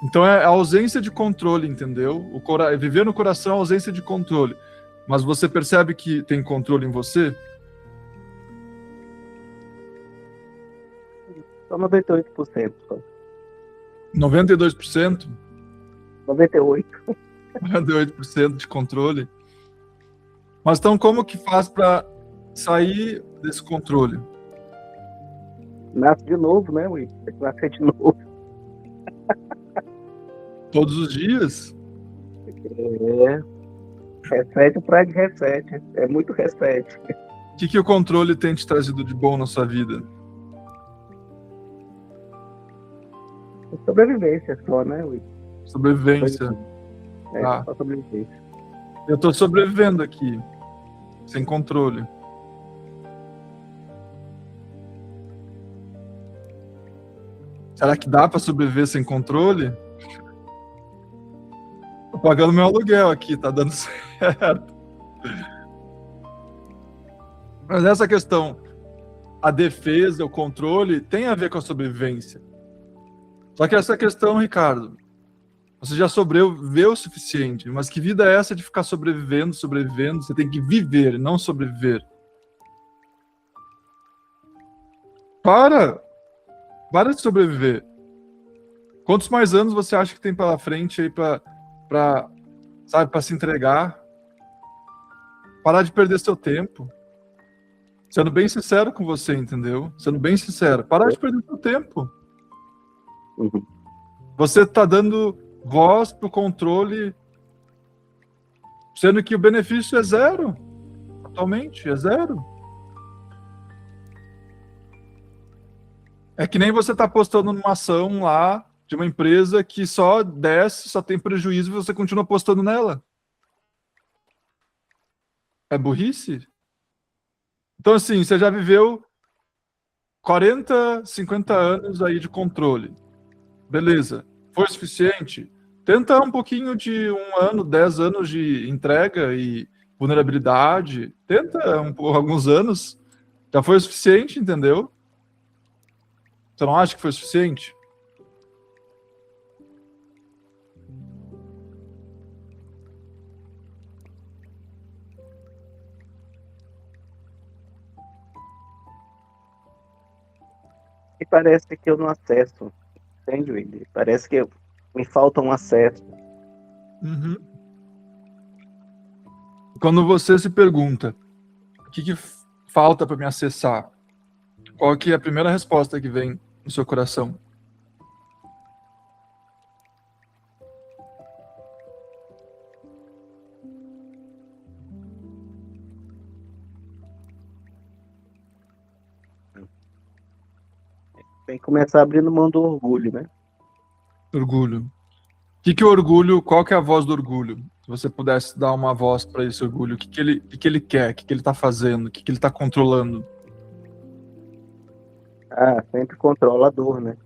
Então é a ausência de controle, entendeu? Viver no coração é ausência de controle. Mas você percebe que tem controle em você? Só 98%. Só. 92%? 98%. 98% de controle. Mas então como que faz para sair desse controle? Nasce de novo, né, Will? Tem que nascer de novo. Todos os dias? Reset para de reset. É muito reset. O que o controle tem te trazido de bom na sua vida? Sobrevivência só, né, Will? Sobrevivência. Só sobrevivência. Eu tô sobrevivendo aqui, sem controle. Será que dá para sobreviver sem controle? Tô pagando meu aluguel aqui, tá dando certo. Mas essa questão, a defesa, o controle, tem a ver com a sobrevivência. Só que essa questão, Ricardo, você já sobreviveu o suficiente, mas que vida é essa de ficar sobrevivendo? Você tem que viver, não sobreviver. Para de sobreviver. Quantos mais anos você acha que tem pela frente aí para se entregar? Parar de perder seu tempo. Sendo bem sincero com você, entendeu? Sendo bem sincero. Parar de perder seu tempo. Uhum. Você está dando voz pro controle, sendo que o benefício é zero. Atualmente, é zero. É que nem você está apostando numa ação lá de uma empresa que só desce, só tem prejuízo e você continua apostando nela. É burrice? Então, assim, você já viveu 40, 50 anos aí de controle. Beleza. Foi suficiente? Tenta um pouquinho de 1 ano, 10 anos de entrega e vulnerabilidade. Tenta alguns anos. Já foi o suficiente, entendeu? Você não acha que foi suficiente? E parece que eu não acesso. Entende, William? Parece que me falta um acesso. Uhum. Quando você se pergunta o que falta para me acessar, Qual que é a primeira resposta que vem no seu coração? Tem que começar abrindo mão do orgulho, né? Orgulho. O que é orgulho? Qual que é a voz do orgulho? Se você pudesse dar uma voz para esse orgulho, o que ele quer? O que ele está fazendo? O que ele está controlando? Ah, sempre controla a dor, né?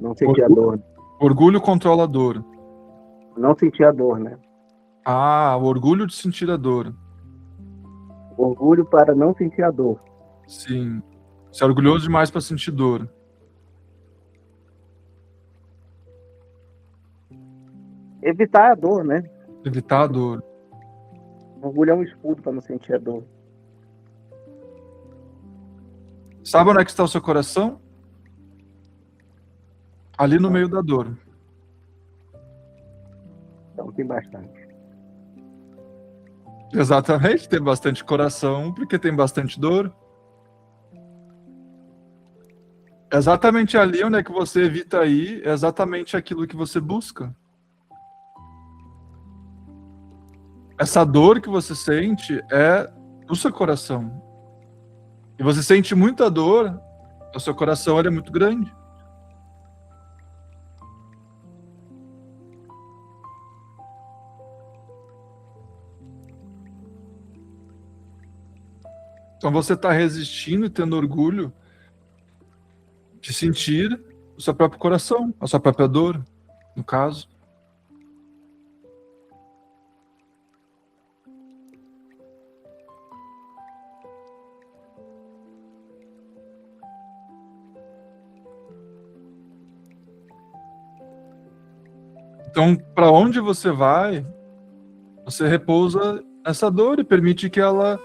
Não sentir a Orgulho, dor. orgulho controlador. Não sentir a dor, né? Ah, o orgulho de sentir a dor. Orgulho para não sentir a dor. Sim. Você é orgulhoso demais para sentir dor. Evitar a dor, né? Evitar a dor. Orgulho é um escudo para não sentir a dor. Sabe onde é que está o seu coração? Ali no meio da dor. Então tem bastante. Exatamente, tem bastante coração porque tem bastante dor. Exatamente ali onde é que você evita ir, é exatamente aquilo que você busca. Essa dor que você sente é do seu coração. E você sente muita dor, o seu coração ele é muito grande. Então você está resistindo e tendo orgulho de sentir o seu próprio coração, a sua própria dor, no caso. Então, para onde você vai, você repousa essa dor e permite que ela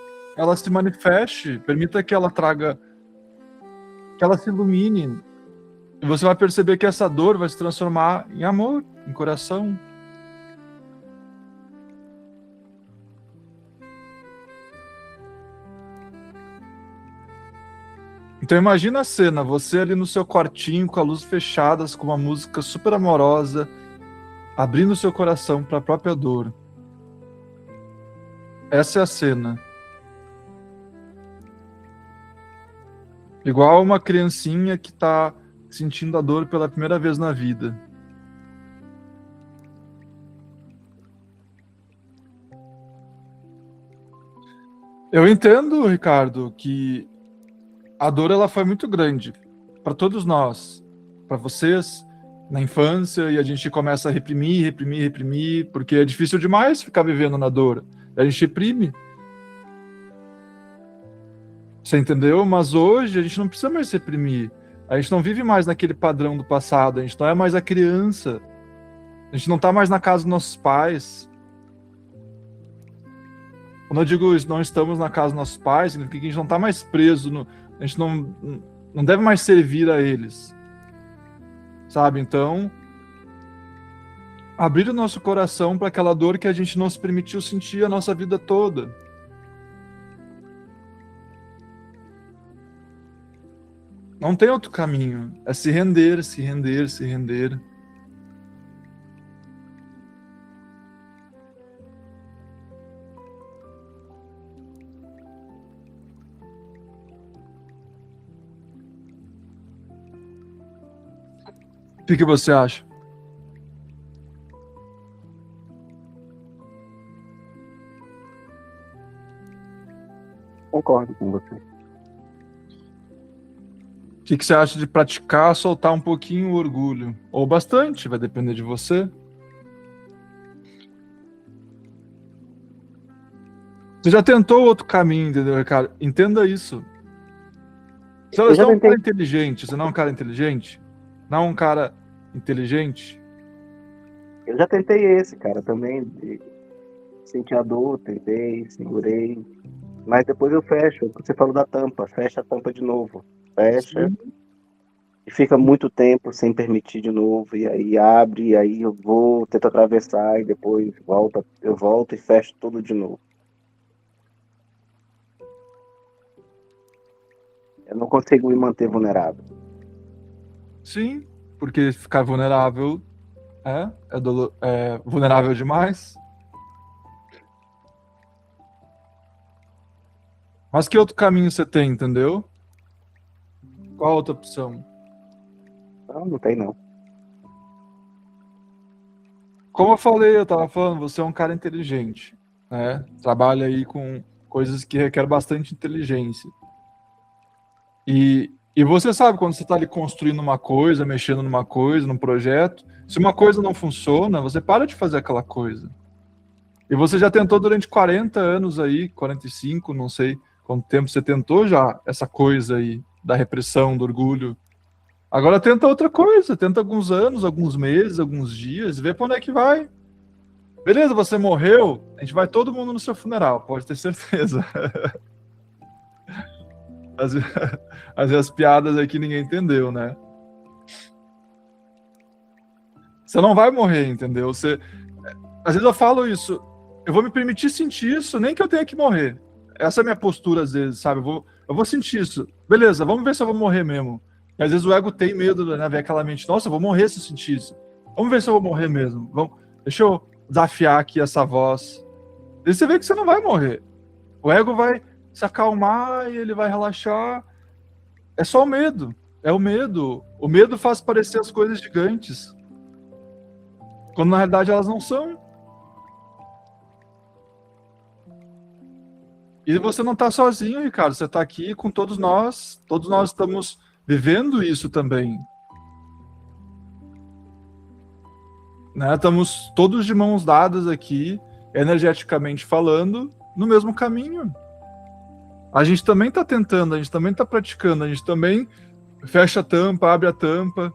se manifeste, permita que ela traga, que ela se ilumine. E você vai perceber que essa dor vai se transformar em amor, em coração. Então imagina a cena, você ali no seu quartinho com a luz fechada, com uma música super amorosa, abrindo seu coração para a própria dor. Essa é a cena. Igual uma criancinha que está sentindo a dor pela primeira vez na vida. Eu entendo, Ricardo, que a dor ela foi muito grande para todos nós, para vocês na infância, e a gente começa a reprimir, porque é difícil demais ficar vivendo na dor. A gente reprime. Você entendeu? Mas hoje a gente não precisa mais reprimir. A gente não vive mais naquele padrão do passado, a gente não é mais a criança. A gente não está mais na casa dos nossos pais. Quando eu digo não estamos na casa dos nossos pais, significa que a gente não está mais preso, a gente não deve mais servir a eles. Sabe? Então, abrir o nosso coração para aquela dor que a gente não se permitiu sentir a nossa vida toda. Não tem outro caminho. É se render, se render, se render. O que você acha? Concordo com você. O que você acha de praticar, soltar um pouquinho o orgulho? Ou bastante, vai depender de você. Você já tentou outro caminho, entendeu, Ricardo? Entenda isso. Você é um cara inteligente, você não é um cara inteligente? Não é um cara inteligente? Eu já tentei esse, cara, também. Senti a dor, tentei, segurei. Mas depois eu fecho. Você falou da tampa, fecha a tampa de novo. Fecha. Sim. E fica muito tempo sem permitir de novo. E aí abre, e aí eu vou, tento atravessar, e depois eu volto e fecho tudo de novo. Eu não consigo me manter vulnerável. Sim, porque ficar vulnerável é vulnerável demais. Mas que outro caminho você tem, entendeu? Qual a outra opção? Não tem não. Como eu falei, eu tava falando, você é um cara inteligente, né? Trabalha aí com coisas que requerem bastante inteligência. E você sabe, quando você está ali construindo uma coisa, mexendo numa coisa, num projeto, se uma coisa não funciona, você para de fazer aquela coisa. E você já tentou durante 40 anos aí, 45, não sei quanto tempo você tentou já essa coisa aí da repressão, do orgulho. Agora tenta outra coisa, tenta alguns anos, alguns meses, alguns dias, vê para onde é que vai. Beleza, você morreu, a gente vai todo mundo no seu funeral, pode ter certeza. As piadas aqui ninguém entendeu, né? Você não vai morrer, entendeu? Às vezes eu falo isso, eu vou me permitir sentir isso, nem que eu tenha que morrer. Essa é a minha postura, às vezes, sabe? Eu vou sentir isso. Beleza, vamos ver se eu vou morrer mesmo. E às vezes o ego tem medo, né? Ver aquela mente, nossa, eu vou morrer se eu sentir isso. Vamos ver se eu vou morrer mesmo. Deixa eu desafiar aqui essa voz. E você vê que você não vai morrer. O ego vai se acalmar e ele vai relaxar. É só o medo. É o medo. O medo faz parecer as coisas gigantes, quando na realidade elas não são. E você não está sozinho, Ricardo. Você está aqui com todos nós. Todos nós estamos vivendo isso também. Né? Estamos todos de mãos dadas aqui, energeticamente falando, no mesmo caminho. A gente também está tentando, a gente também está praticando, a gente também fecha a tampa, abre a tampa.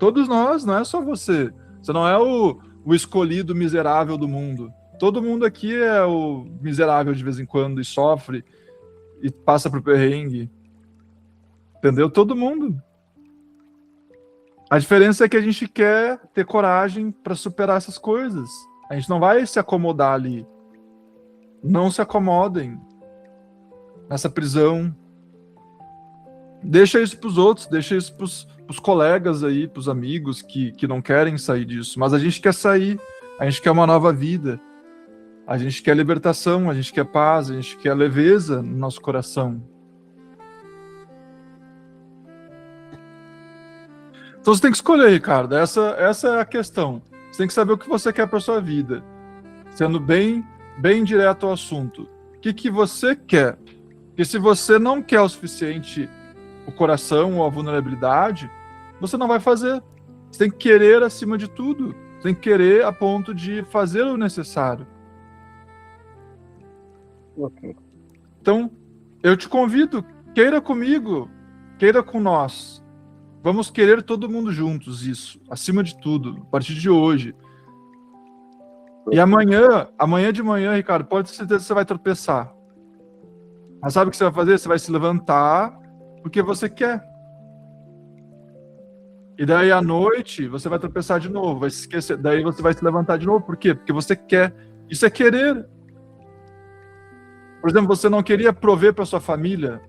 Todos nós, não é só você. Você não é o escolhido miserável do mundo. Todo mundo aqui é o miserável de vez em quando e sofre e passa pro perrengue. Entendeu? Todo mundo. A diferença é que a gente quer ter coragem para superar essas coisas. A gente não vai se acomodar ali. Não se acomodem nessa prisão. Deixa isso pros outros, deixa isso pros colegas aí, pros amigos que não querem sair disso. Mas a gente quer sair, a gente quer uma nova vida. A gente quer libertação, a gente quer paz, a gente quer leveza no nosso coração. Então você tem que escolher, Ricardo. Essa é a questão. Você tem que saber o que você quer para sua vida. Sendo bem direto ao assunto. O que você quer? Porque se você não quer o suficiente o coração ou a vulnerabilidade, você não vai fazer. Você tem que querer acima de tudo. Você tem que querer a ponto de fazer o necessário. Ok. Então, eu te convido, queira comigo, queira com nós. Vamos querer todo mundo juntos, isso, acima de tudo, a partir de hoje. E amanhã de manhã, Ricardo, pode ter certeza que você vai tropeçar. Mas sabe o que você vai fazer? Você vai se levantar porque você quer. E daí à noite, você vai tropeçar de novo, vai se esquecer. Daí você vai se levantar de novo. Por quê? Porque você quer. Isso é querer. Por exemplo, você não queria prover para sua família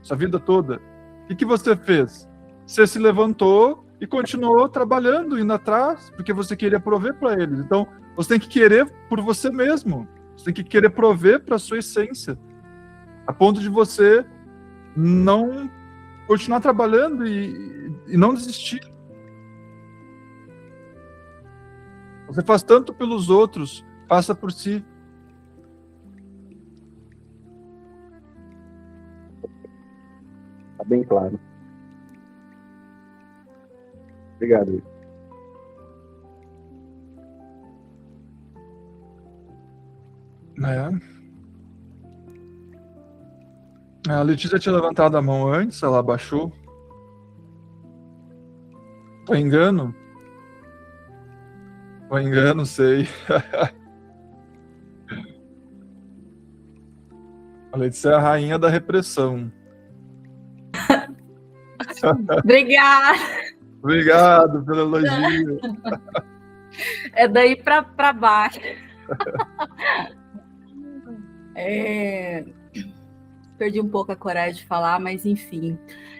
sua vida toda. O que você fez? Você se levantou e continuou trabalhando, indo atrás, porque você queria prover para eles. Então, você tem que querer por você mesmo. Você tem que querer prover para a sua essência. A ponto de você não continuar trabalhando e não desistir. Você faz tanto pelos outros, faça por si. Tá bem claro. Obrigado. A Letícia tinha levantado a mão antes, ela abaixou. Foi engano? Foi engano, sei. A Letícia é a rainha da repressão. Obrigada. Obrigado pelo elogio. É daí para baixo. perdi um pouco a coragem de falar, mas enfim.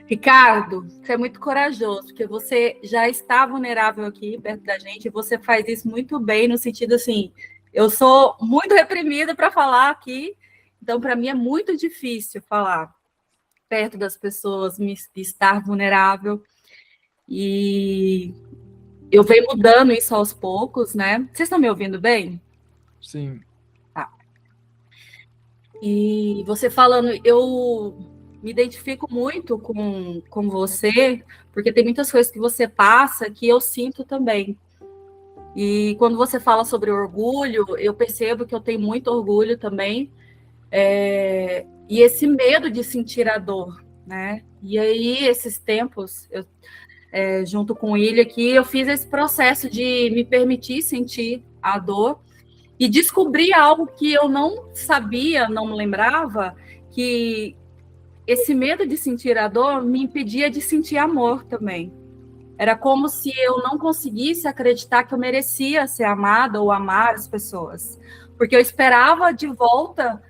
Ricardo, você é muito corajoso, porque você já está vulnerável aqui perto da gente, e você faz isso muito bem, no sentido assim, eu sou muito reprimida para falar aqui, então para mim é muito difícil falar perto das pessoas, me estar vulnerável, e eu venho mudando isso aos poucos, né? Vocês estão me ouvindo bem? Sim. E você falando, eu me identifico muito com você, porque tem muitas coisas que você passa que eu sinto também. E quando você fala sobre orgulho, eu percebo que eu tenho muito orgulho também, e esse medo de sentir a dor, né? E aí, esses tempos, junto com ele aqui, eu fiz esse processo de me permitir sentir a dor, e descobri algo que eu não sabia, não me lembrava, que esse medo de sentir a dor me impedia de sentir amor também. Era como se eu não conseguisse acreditar que eu merecia ser amada ou amar as pessoas. Porque eu esperava de volta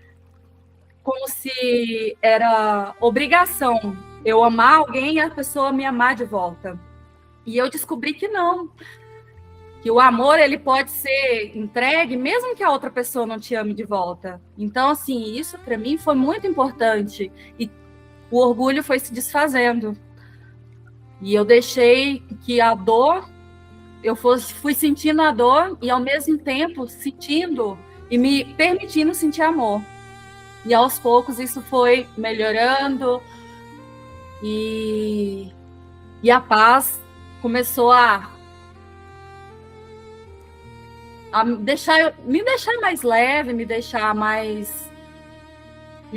como se era obrigação eu amar alguém e a pessoa me amar de volta. E eu descobri que não. Que o amor, ele pode ser entregue mesmo que a outra pessoa não te ame de volta. Então, assim, isso para mim foi muito importante. E o orgulho foi se desfazendo. E eu deixei que a dor, fui sentindo a dor e ao mesmo tempo sentindo e me permitindo sentir amor. E aos poucos isso foi melhorando e a paz começou a me deixar mais leve, me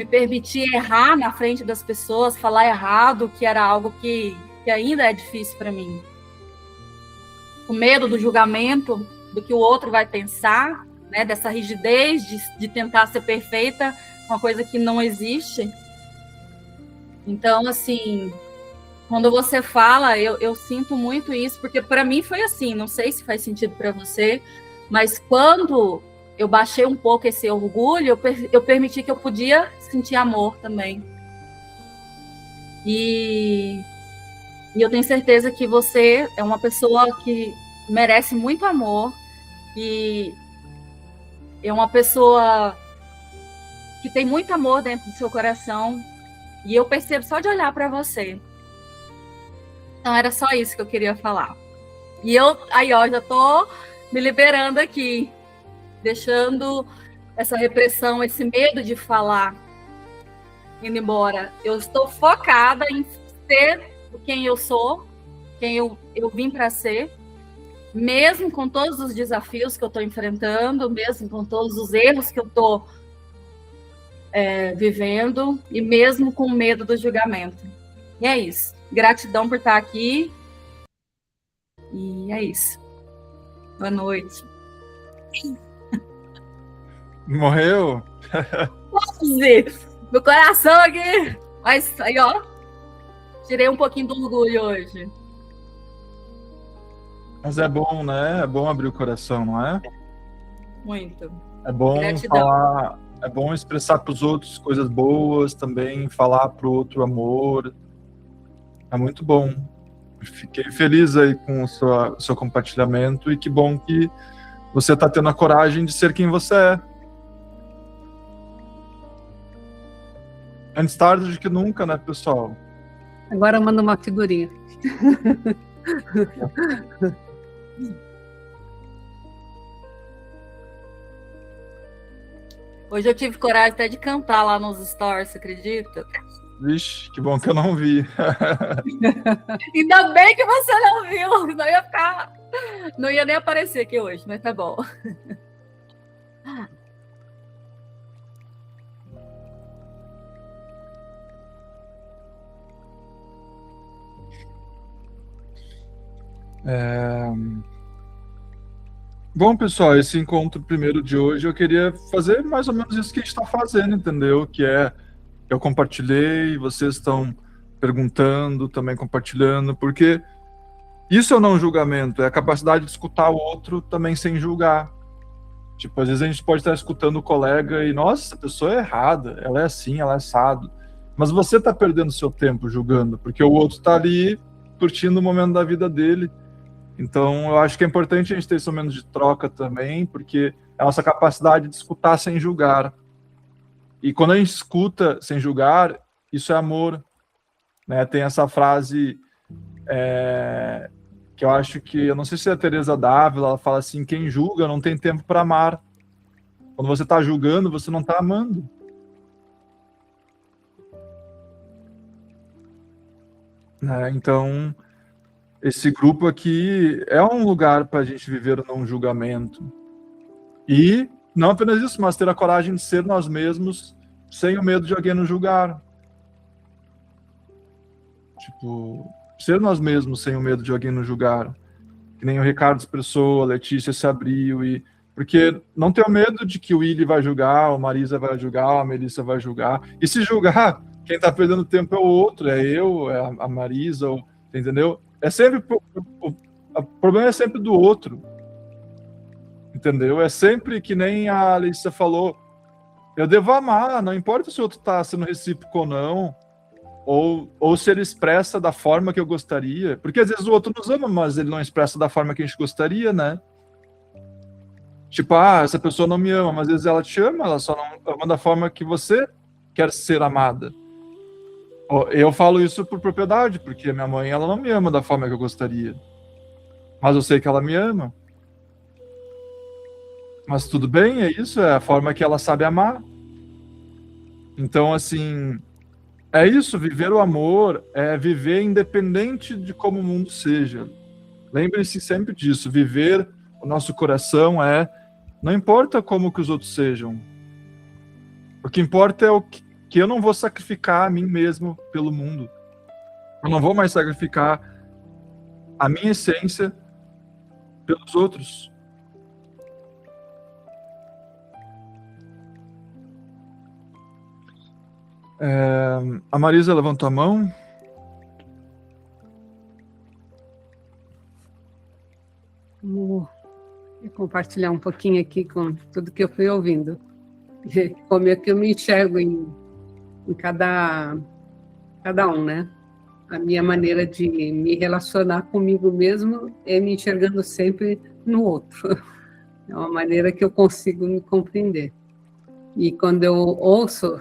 permitir errar na frente das pessoas, falar errado, que era algo que ainda é difícil para mim. O medo do julgamento, do que o outro vai pensar, né, dessa rigidez de tentar ser perfeita, uma coisa que não existe. Então, assim, quando você fala, eu sinto muito isso, porque para mim foi assim, não sei se faz sentido para você, mas quando eu baixei um pouco esse orgulho, eu permiti que eu podia sentir amor também. E eu tenho certeza que você é uma pessoa que merece muito amor, e é uma pessoa que tem muito amor dentro do seu coração, e eu percebo só de olhar para você. Então era só isso que eu queria falar. E já tô me liberando aqui, deixando essa repressão, esse medo de falar indo embora. Eu estou focada em ser quem eu sou, quem eu vim para ser, mesmo com todos os desafios que eu estou enfrentando, mesmo com todos os erros que eu estou vivendo, e mesmo com medo do julgamento. E é isso. Gratidão por estar aqui. E é isso. Boa noite. Morreu? Posso dizer, meu coração aqui. Mas aí, ó, tirei um pouquinho do orgulho hoje. Mas é bom, né? É bom abrir o coração, não é? Muito. É bom Gratidão. falar, é bom expressar para os outros coisas boas também, falar para o outro amor. É muito bom. Fiquei feliz aí com o seu compartilhamento, e que bom que você está tendo a coragem de ser quem você é. Antes tarde do que nunca, né, pessoal? Agora manda uma figurinha. Hoje eu tive coragem até de cantar lá nos stories, você acredita? Vixe, que bom que eu não vi. Ainda bem que você não viu, não ia nem aparecer aqui hoje, mas tá bom. Bom, pessoal, esse encontro primeiro de hoje, eu queria fazer mais ou menos isso que a gente está fazendo, entendeu? Que é, eu compartilhei, vocês estão perguntando, também compartilhando, porque isso é o não julgamento, é a capacidade de escutar o outro também sem julgar. Tipo, às vezes a gente pode estar escutando o colega e, nossa, essa pessoa é errada, ela é assim, ela é assado. Mas você está perdendo seu tempo julgando, porque o outro está ali curtindo o momento da vida dele. Então, eu acho que é importante a gente ter esse momento de troca também, porque é a nossa capacidade de escutar sem julgar. E quando a gente escuta sem julgar, isso é amor. Né? Tem essa frase que eu acho que, eu não sei se é a Teresa Dávila, ela fala assim, quem julga não tem tempo para amar. Quando você está julgando, você não está amando. Então, esse grupo aqui é um lugar para a gente viver o não julgamento. E não apenas isso, mas ter a coragem de ser nós mesmos sem o medo de alguém nos julgar. Tipo, ser nós mesmos sem o medo de alguém nos julgar. Que nem o Ricardo expressou, a Letícia se abriu. Porque não ter o medo de que o Willi vai julgar, a Marisa vai julgar, a Melissa vai julgar. E se julgar, quem está perdendo tempo é o outro, é eu, é a Marisa, entendeu? É sempre o problema é sempre do outro, entendeu? É sempre que nem a Letícia falou, eu devo amar, não importa se o outro está sendo recíproco ou não, ou se ele expressa da forma que eu gostaria, porque às vezes o outro nos ama, mas ele não expressa da forma que a gente gostaria, né? Tipo, essa pessoa não me ama, mas às vezes ela te ama, ela só não ama da forma que você quer ser amada. Eu falo isso por propriedade, porque a minha mãe, ela não me ama da forma que eu gostaria. Mas eu sei que ela me ama. Mas tudo bem, é isso, é a forma que ela sabe amar. Então, assim, é isso, viver o amor é viver independente de como o mundo seja. Lembre-se sempre disso, viver o nosso coração não importa como que os outros sejam. O que importa é que eu não vou sacrificar a mim mesmo pelo mundo. Eu não vou mais sacrificar a minha essência pelos outros. A Marisa levantou a mão. Vou compartilhar um pouquinho aqui com tudo que eu fui ouvindo. Como é que eu me enxergo em cada um, né? A minha maneira de me relacionar comigo mesmo é me enxergando sempre no outro. É uma maneira que eu consigo me compreender. E quando eu ouço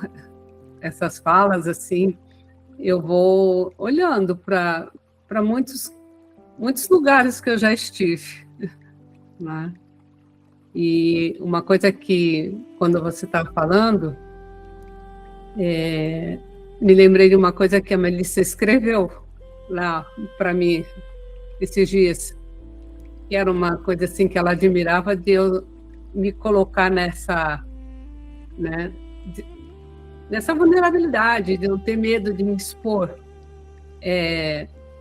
essas falas, assim, eu vou olhando para muitos lugares que eu já estive, né? E uma coisa que, quando você estava falando, me lembrei de uma coisa que a Melissa escreveu lá para mim esses dias, que era uma coisa assim que ela admirava de eu me colocar nessa, né, nessa vulnerabilidade, de não ter medo de me expor.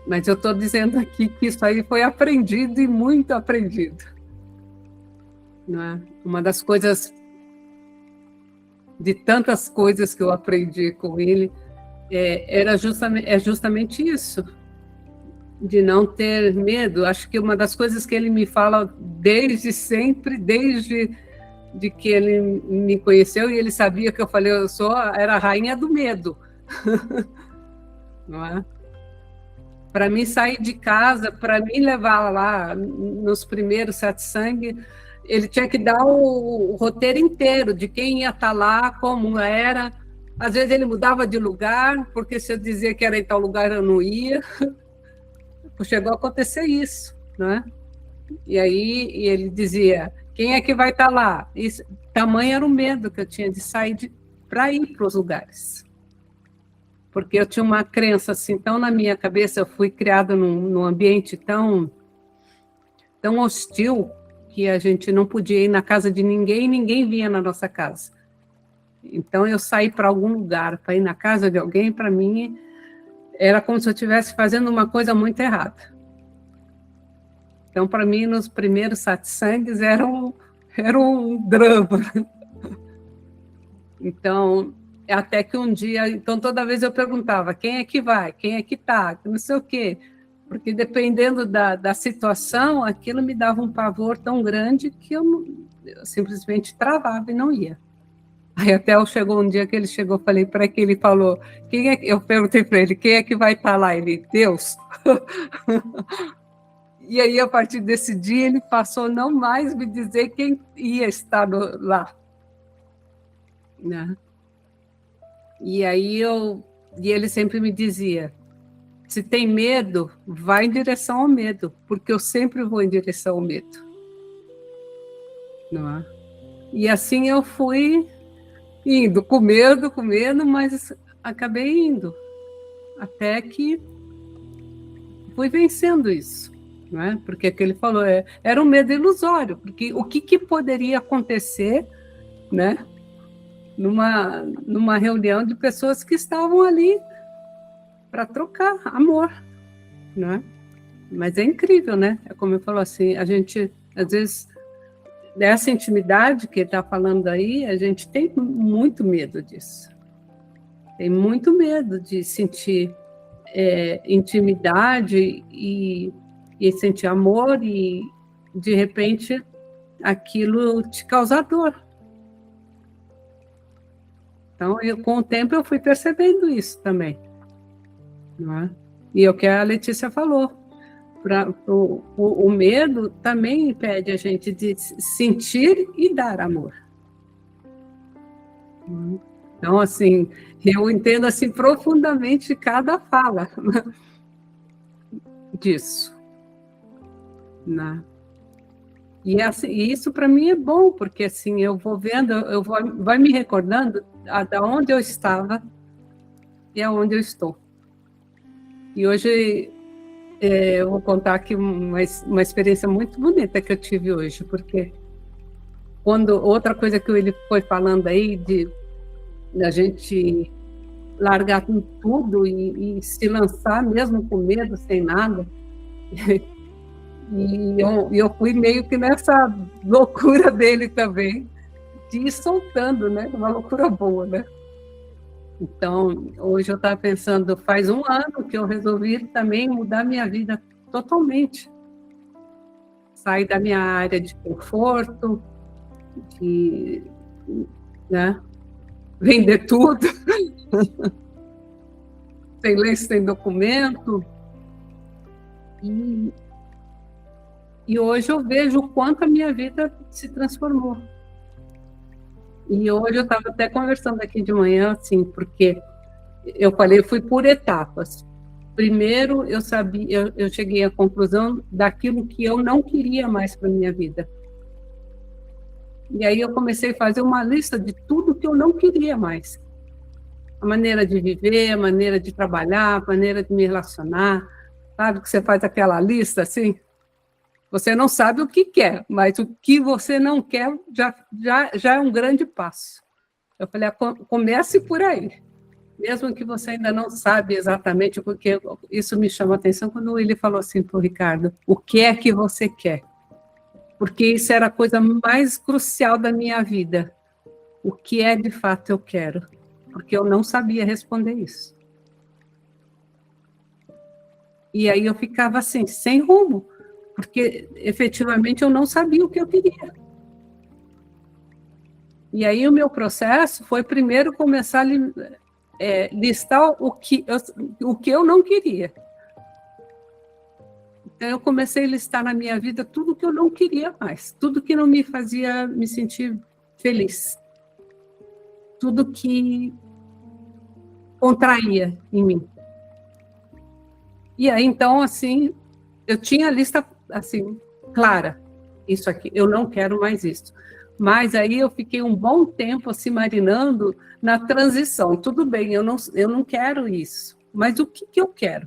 Mas eu estou dizendo aqui que isso aí foi aprendido e muito aprendido. Não é? Uma das coisas, de tantas coisas que eu aprendi com ele, é justamente isso, de não ter medo. Acho que uma das coisas que ele me fala desde sempre, desde de que ele me conheceu, e ele sabia que eu falei, era a rainha do medo. Não é? Para mim sair de casa, para mim levar lá nos primeiros satsang, ele tinha que dar o roteiro inteiro de quem ia estar lá, como era. Às vezes ele mudava de lugar, porque se eu dizia que era em tal lugar, eu não ia. Chegou a acontecer isso, né? E aí ele dizia, quem é que vai estar lá? Tamanho era o medo que eu tinha de sair para ir para os lugares. Porque eu tinha uma crença assim, tão na minha cabeça, eu fui criada num ambiente tão hostil, que a gente não podia ir na casa de ninguém, ninguém vinha na nossa casa. Então, eu saí para algum lugar, para ir na casa de alguém, para mim, era como se eu estivesse fazendo uma coisa muito errada. Então, para mim, nos primeiros satsangs, era um drama. Então, até que um dia, então, toda vez eu perguntava, quem é que vai? Quem é que está? Não sei o quê. Porque dependendo da situação, aquilo me dava um pavor tão grande que eu simplesmente travava e não ia. Aí até chegou um dia que ele chegou, falei para que ele falou, eu perguntei para ele, quem é que vai estar lá? Ele, Deus. E aí, a partir desse dia, ele passou a não mais me dizer quem ia estar lá. Né? E aí e ele sempre me dizia, se tem medo, vai em direção ao medo, porque eu sempre vou em direção ao medo. Não é? E assim eu fui indo, com medo, mas acabei indo. Até que fui vencendo isso. Não é? Porque aquele falou, era um medo ilusório, porque o que poderia acontecer, né, numa reunião de pessoas que estavam ali para trocar amor, né? Mas é incrível, né? É como eu falo assim, a gente, às vezes, dessa intimidade que ele está falando aí, a gente tem muito medo disso. Tem muito medo de sentir intimidade e sentir amor e, de repente, aquilo te causar dor. Então, com o tempo, eu fui percebendo isso também. Não é? E é o que a Letícia falou. O medo também impede a gente de sentir e dar amor. Então, assim, eu entendo assim, profundamente cada fala disso. Né? E assim, isso para mim é bom, porque assim, eu vou vendo, vai me recordando da onde eu estava e aonde eu estou. E hoje eu vou contar aqui uma experiência muito bonita que eu tive hoje, porque outra coisa que ele foi falando aí, da gente largar tudo e se lançar mesmo com medo, sem nada. E eu fui meio que nessa loucura dele também, de ir soltando, né? Uma loucura boa, né? Então, hoje eu estava pensando, faz 1 ano que eu resolvi também mudar minha vida totalmente. Sair da minha área de conforto, né? Vender tudo, sem lei, sem documento. E hoje eu vejo o quanto a minha vida se transformou. E hoje eu estava até conversando aqui de manhã, assim, porque eu falei, eu fui por etapas. Primeiro, eu cheguei à conclusão daquilo que eu não queria mais para a minha vida. E aí eu comecei a fazer uma lista de tudo que eu não queria mais. A maneira de viver, a maneira de trabalhar, a maneira de me relacionar. Sabe que você faz aquela lista, assim? Você não sabe o que quer, mas o que você não quer já é um grande passo. Eu falei, comece por aí. Mesmo que você ainda não sabe exatamente, porque isso me chamou a atenção quando ele falou assim para o Ricardo, o que é que você quer? Porque isso era a coisa mais crucial da minha vida. O que é de fato eu quero? Porque eu não sabia responder isso. E aí eu ficava assim, sem rumo. Porque, efetivamente, eu não sabia o que eu queria. E aí o meu processo foi primeiro começar a listar o que eu não queria. Então, eu comecei a listar na minha vida tudo que eu não queria mais, tudo que não me fazia me sentir feliz, tudo que contraía em mim. E aí, então, assim, eu tinha a lista assim, clara, isso aqui, eu não quero mais isso. Mas aí eu fiquei um bom tempo assim, marinando na transição. Tudo bem, eu não quero isso, mas o que eu quero?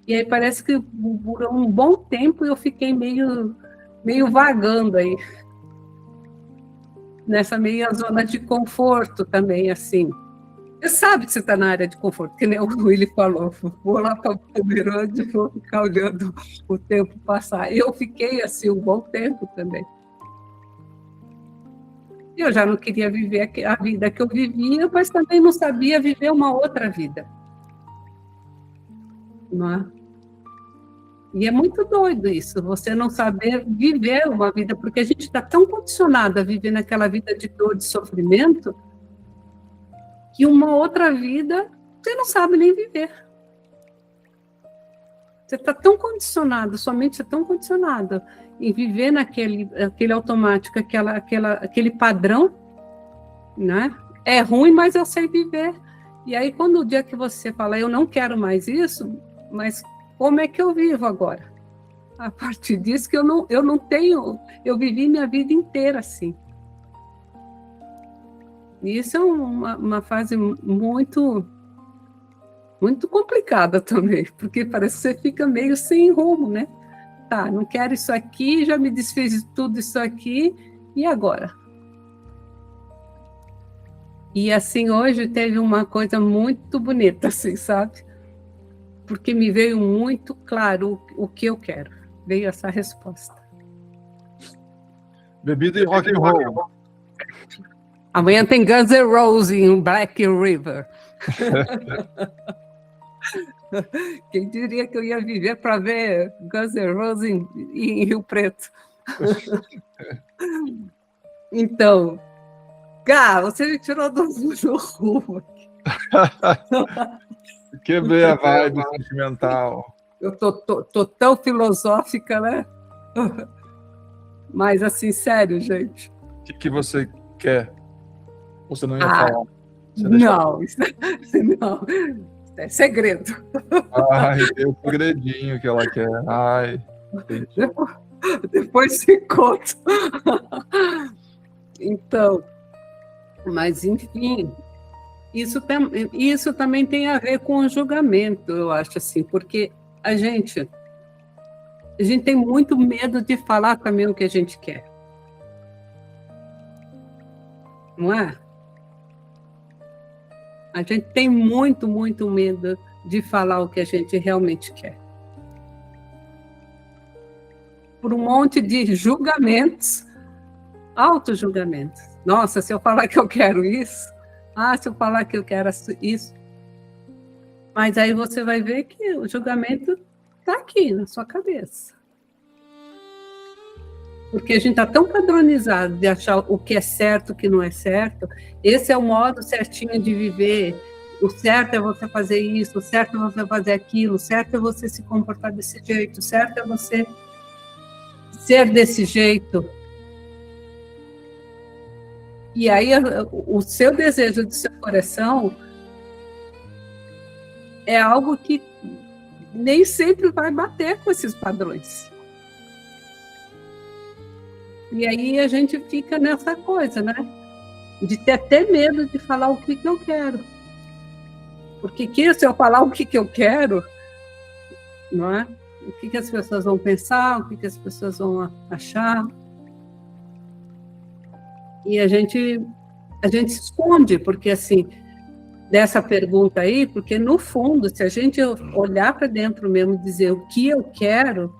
E aí parece que por um bom tempo eu fiquei meio vagando aí, nessa meia zona de conforto também, assim. Você sabe que você está na área de conforto, que nem o Willy falou, vou lá para o Pomerode e vou ficar olhando o tempo passar. Eu fiquei assim um bom tempo também. Eu já não queria viver a vida que eu vivia, mas também não sabia viver uma outra vida. Não é? E é muito doido isso, você não saber viver uma vida, porque a gente está tão condicionado a viver naquela vida de dor, de sofrimento, que uma outra vida você não sabe nem viver. Você está tão condicionado, sua mente é tão condicionada em viver aquele automático, aquele padrão, né? É ruim, mas eu sei viver. E aí, quando o dia que você fala, eu não quero mais isso, mas como é que eu vivo agora? A partir disso que eu não tenho, eu vivi minha vida inteira assim. E isso é uma fase muito, muito complicada também, porque parece que você fica meio sem rumo, né? Tá, não quero isso aqui, já me desfiz de tudo isso aqui, e agora? E assim, hoje teve uma coisa muito bonita, assim, sabe? Porque me veio muito claro o que eu quero. Veio essa resposta. Bebida e rock and roll. Amanhã tem Guns N' Roses em Black River. Quem diria que eu ia viver para ver Guns N' Roses em Rio Preto? Então, cara, você me tirou do rumo. Quebrei a vibe sentimental. Eu tô tão filosófica, né? Mas assim, sério, gente. O que você quer? Você não ia Ah, falar? Você deixa- Não, isso é segredo. Ai, tem o segredinho que ela quer. Ai, entendi. Depois se conta. Então, mas enfim, isso também tem a ver com o julgamento, eu acho assim, porque a gente tem muito medo de falar também o que a gente quer. Não é? A gente tem muito, muito medo de falar o que a gente realmente quer. Por um monte de julgamentos, auto-julgamentos. Nossa, se eu falar que eu quero isso, se eu falar que eu quero isso. Mas aí você vai ver que o julgamento está aqui na sua cabeça. Porque a gente está tão padronizado de achar o que é certo, o que não é certo. Esse é o modo certinho de viver. O certo é você fazer isso, o certo é você fazer aquilo, o certo é você se comportar desse jeito, o certo é você ser desse jeito. E aí o seu desejo do seu coração é algo que nem sempre vai bater com esses padrões. E aí a gente fica nessa coisa, né? De ter até medo de falar o que eu quero. Porque se eu falar o que eu quero, não é? O que as pessoas vão pensar, o que as pessoas vão achar. E a gente se esconde, porque assim, dessa pergunta aí, porque no fundo, se a gente olhar para dentro mesmo e dizer o que eu quero,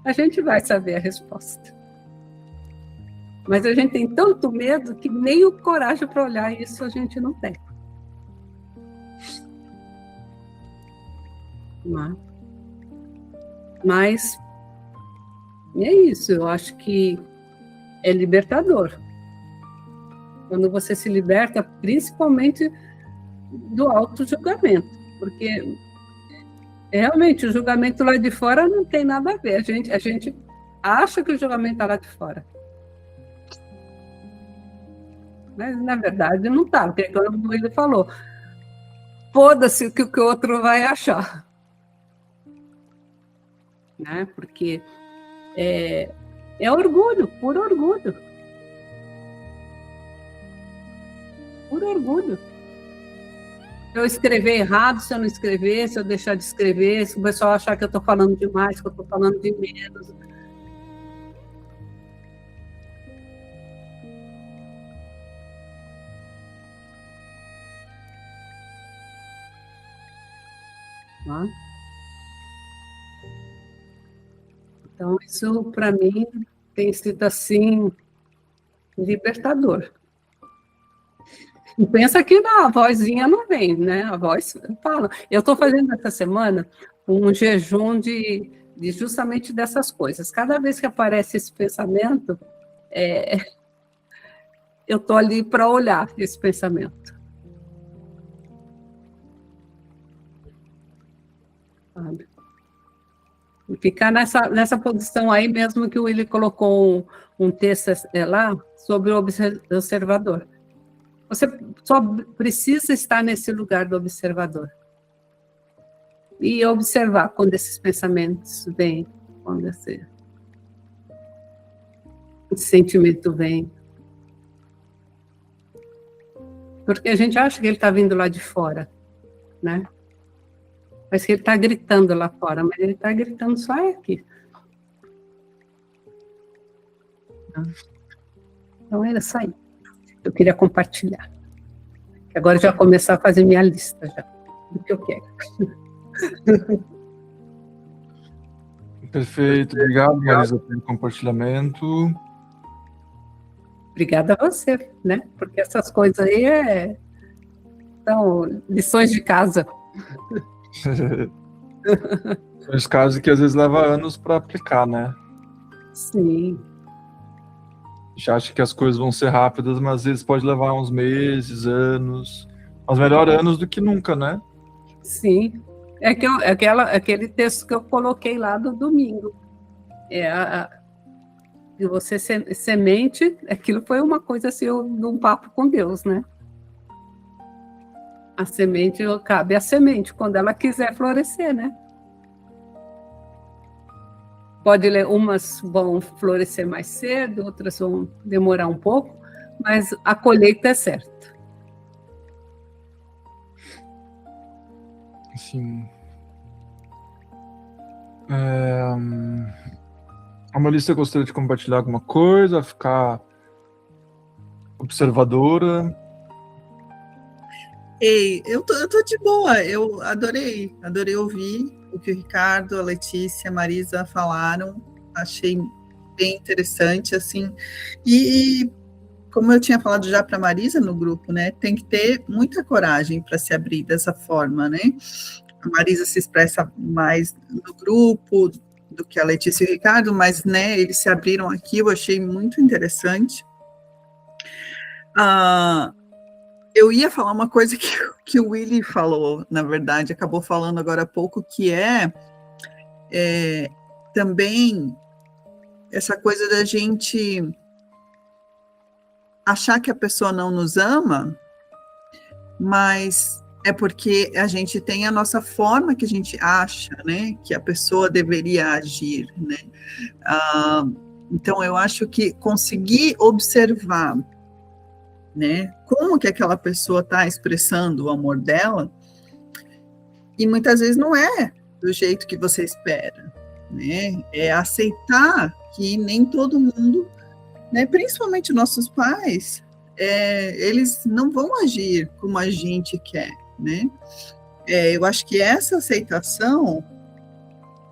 a gente vai saber a resposta. Mas a gente tem tanto medo que nem o coragem para olhar isso a gente não tem. Mas é isso, eu acho que é libertador. Quando você se liberta, principalmente do auto-julgamento, porque realmente o julgamento lá de fora não tem nada a ver. A gente acha que o julgamento está lá de fora. Mas, na verdade, não está, porque como ele falou, foda-se o que o outro vai achar. Né? Porque é orgulho, puro orgulho. Puro orgulho. Se eu escrever errado, se eu não escrever, se eu deixar de escrever, se o pessoal achar que eu estou falando demais, que eu estou falando de menos. Então, isso, para mim, tem sido, assim, libertador. E pensa que a vozinha não vem, né? A voz fala. Eu estou fazendo essa semana um jejum de E justamente dessas coisas. Cada vez que aparece esse pensamento, eu estou ali para olhar esse pensamento. Sabe? E ficar nessa posição aí, mesmo que o Willy colocou um texto lá sobre o observador. Você só precisa estar nesse lugar do observador. E observar quando esses pensamentos vêm, quando esse sentimento vem. Porque a gente acha que ele está vindo lá de fora, né? Mas que ele está gritando lá fora, mas ele está gritando só aqui. Então era isso aí. Eu queria compartilhar. Agora eu já vou começar a fazer minha lista já, do que eu quero. Perfeito, obrigado, Marisa, pelo compartilhamento. Obrigada a você, né? Porque essas coisas aí são lições de casa. São os casos que às vezes leva anos para aplicar, né? Sim. A gente acha que as coisas vão ser rápidas, mas às vezes pode levar uns meses, anos. Mas melhor anos do que nunca, né? Sim. Aquele texto que eu coloquei lá do domingo. E você semente, aquilo foi uma coisa assim, num papo com Deus, né? A semente, cabe a semente, quando ela quiser florescer, né? Umas vão florescer mais cedo, outras vão demorar um pouco, mas a colheita é certa. Sim. A Melissa gostaria de compartilhar alguma coisa, ficar observadora? Ei, eu tô de boa, eu adorei ouvir o que o Ricardo, a Letícia, a Marisa falaram, achei bem interessante, assim, e como eu tinha falado já para a Marisa no grupo, né, tem que ter muita coragem para se abrir dessa forma, né, a Marisa se expressa mais no grupo do que a Letícia e o Ricardo, mas, né, eles se abriram aqui, eu achei muito interessante. Eu ia falar uma coisa que o Willy falou, na verdade, acabou falando agora há pouco, que também essa coisa da gente achar que a pessoa não nos ama, mas é porque a gente tem a nossa forma que a gente acha, né, que a pessoa deveria agir, né? Então, eu acho que conseguir observar, né, como que aquela pessoa está expressando o amor dela, e muitas vezes não é do jeito que você espera, né, é aceitar que nem todo mundo, né, principalmente nossos pais, eles não vão agir como a gente quer, né, eu acho que essa aceitação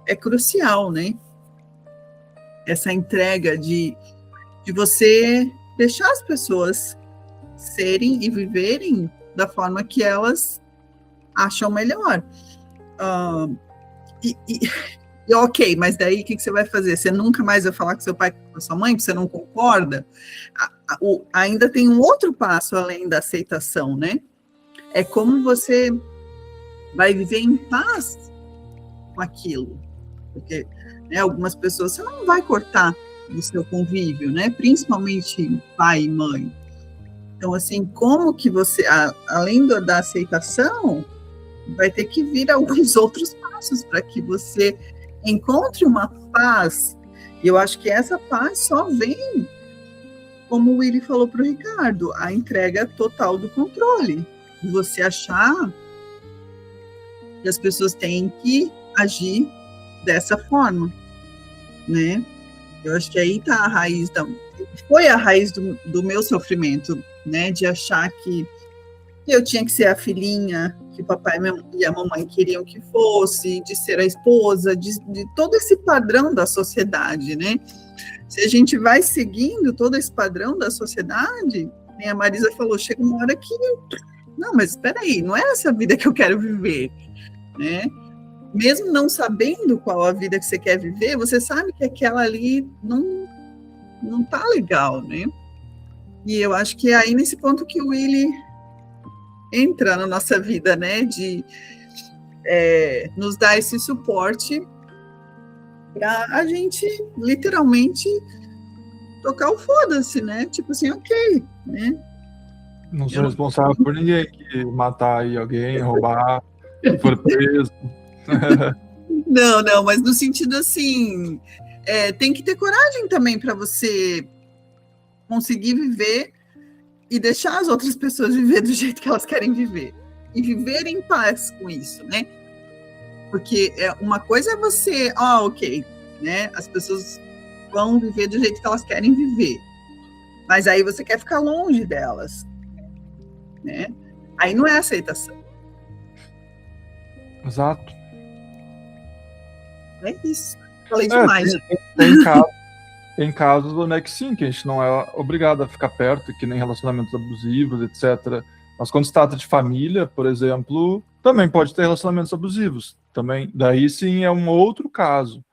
é crucial, né, essa entrega de você deixar as pessoas serem e viverem da forma que elas acham melhor. Ok, mas daí o que você vai fazer? Você nunca mais vai falar com seu pai, com sua mãe, porque você não concorda? Ainda tem um outro passo além da aceitação, né? É como você vai viver em paz com aquilo. Porque, né, algumas pessoas você não vai cortar do seu convívio, né? Principalmente pai e mãe. Então, assim, como que você, além da aceitação, vai ter que vir alguns outros passos para que você encontre uma paz. E eu acho que essa paz só vem, como o Willy falou para o Ricardo, a entrega total do controle. Você achar que as pessoas têm que agir dessa forma, né? Eu acho que aí está a raiz foi a raiz do meu sofrimento, né, de achar que eu tinha que ser a filhinha que o papai e a mamãe queriam que fosse, de ser a esposa, de todo esse padrão da sociedade, né? Se a gente vai seguindo todo esse padrão da sociedade, né, a Marisa falou, chega uma hora que, não, mas espera aí, não é essa vida que eu quero viver, né? mesmo não sabendo qual a vida que você quer viver, você sabe que aquela ali não tá legal, né? E eu acho que é aí nesse ponto que o Willy entra na nossa vida, né? De nos dar esse suporte para a gente literalmente tocar o foda-se, né? Tipo assim, ok, né? Não sou responsável por ninguém que matar aí alguém, roubar, se for preso. Não, mas no sentido assim, tem que ter coragem também para você conseguir viver e deixar as outras pessoas viver do jeito que elas querem viver. E viver em paz com isso, né? Porque uma coisa é você, ok, né? As pessoas vão viver do jeito que elas querem viver. Mas aí você quer ficar longe delas, né? Aí não é aceitação. Exato. É isso. Falei demais. Tem casos onde é que sim, que a gente não é obrigado a ficar perto, que nem relacionamentos abusivos, etc. Mas quando se trata de família, por exemplo, também pode ter relacionamentos abusivos. Também, daí sim é um outro caso.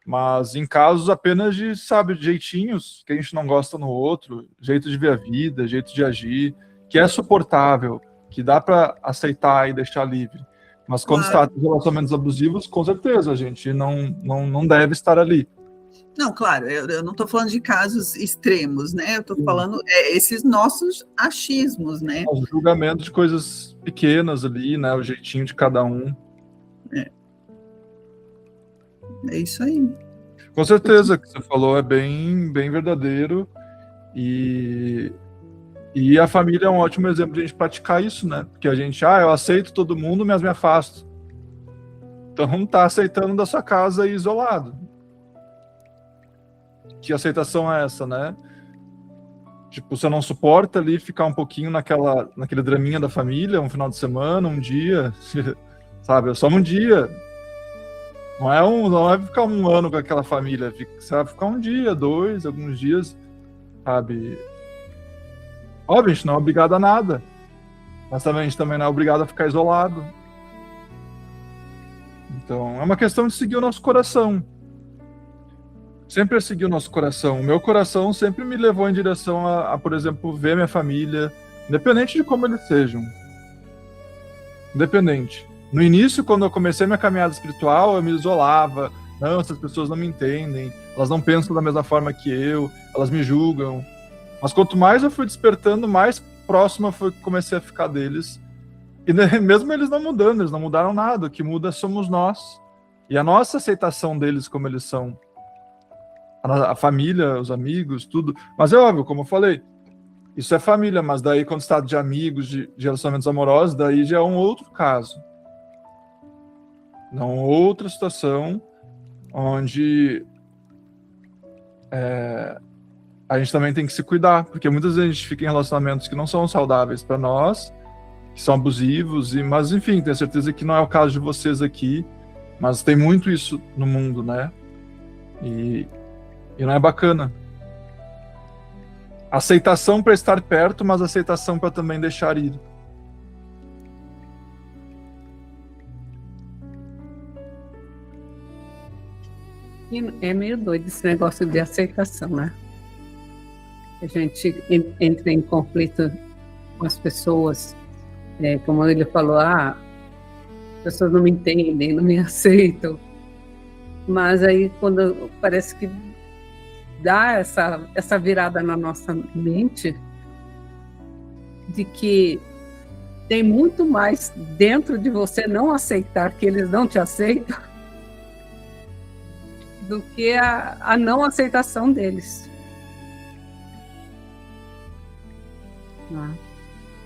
Mas em casos apenas de, sabe, jeitinhos que a gente não gosta no outro, jeito de ver a vida, jeito de agir, que é suportável, que dá para aceitar e deixar livre. Mas quando se trata de relacionamentos abusivos, com certeza a gente não deve estar ali. Não, claro, eu não estou falando de casos extremos, né? Eu estou falando esses nossos achismos, né? Os julgamentos de coisas pequenas ali, né? O jeitinho de cada um. É isso aí. Com certeza, o que você falou é bem, bem verdadeiro. E a família é um ótimo exemplo de a gente praticar isso, né? Porque a gente, eu aceito todo mundo, mas me afasto. Então não tá aceitando da sua casa aí isolado. Que aceitação é essa, né? Tipo, você não suporta ali ficar um pouquinho naquele draminha da família, um final de semana, um dia, sabe? É só um dia. Não é ficar um ano com aquela família, você vai ficar um dia, 2, alguns dias, sabe? Óbvio, a gente não é obrigado a nada, mas também a gente também não é obrigado a ficar isolado. Então, é uma questão de seguir o nosso coração. Sempre é seguir o nosso coração. O meu coração sempre me levou em direção a, por exemplo, ver minha família, independente de como eles sejam. Independente. No início, quando eu comecei minha caminhada espiritual, eu me isolava. Não, essas pessoas não me entendem, elas não pensam da mesma forma que eu, elas me julgam. Mas quanto mais eu fui despertando, mais próximo eu comecei a ficar deles. E mesmo eles não mudando, eles não mudaram nada. O que muda somos nós. E a nossa aceitação deles como eles são. A família, os amigos, tudo. Mas é óbvio, como eu falei, isso é família, mas daí quando se trata de amigos, de relacionamentos amorosos, daí já é um outro caso. Não, outra situação onde a gente também tem que se cuidar, porque muitas vezes a gente fica em relacionamentos que não são saudáveis para nós, que são abusivos, mas enfim, tenho certeza que não é o caso de vocês aqui, mas tem muito isso no mundo, né? E não é bacana. Aceitação para estar perto, mas aceitação para também deixar ir. É meio doido esse negócio de aceitação, né? A gente entra em conflito com as pessoas, como ele falou, as pessoas não me entendem, não me aceitam. Mas aí quando parece que dá essa virada na nossa mente de que tem muito mais dentro de você não aceitar que eles não te aceitam do que a não aceitação deles.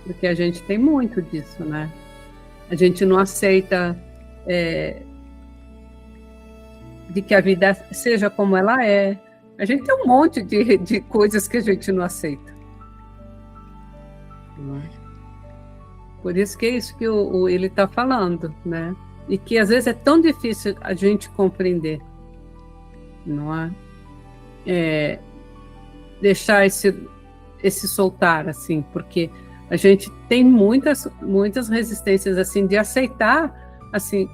Porque a gente tem muito disso, né? A gente não aceita de que a vida seja como ela é. A gente tem um monte de coisas que a gente não aceita. Por isso que é isso que ele está falando, né? E que às vezes é tão difícil a gente compreender, não é? Deixar esse soltar, assim, porque a gente tem muitas resistências, assim, de aceitar assim,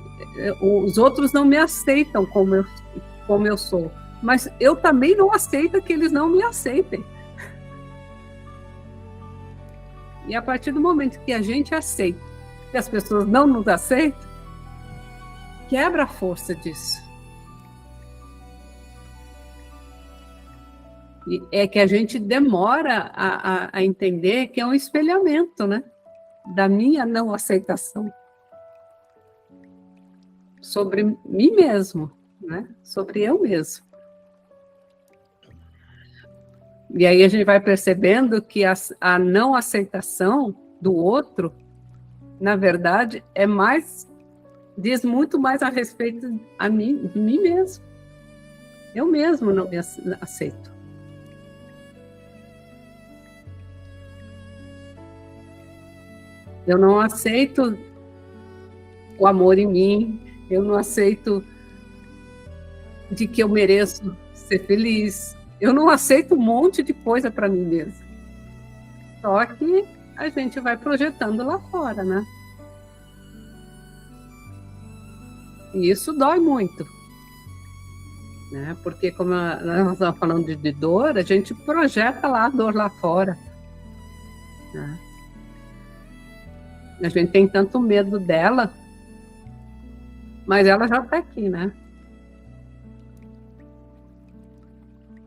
os outros não me aceitam como eu sou, mas eu também não aceito que eles não me aceitem. E a partir do momento que a gente aceita que as pessoas não nos aceitam, quebra a força disso. E é que a gente demora a entender que é um espelhamento, né, da minha não aceitação sobre mim mesmo, né, sobre eu mesmo. E aí a gente vai percebendo que a não aceitação do outro, na verdade, diz muito mais a respeito de mim mesmo. Eu mesmo não me aceito. Eu não aceito o amor em mim, eu não aceito de que eu mereço ser feliz, eu não aceito um monte de coisa para mim mesma. Só que a gente vai projetando lá fora, né? E isso dói muito, né? Porque como nós estamos falando de dor, a gente projeta lá a dor lá fora, né? A gente tem tanto medo dela, mas ela já está aqui, né?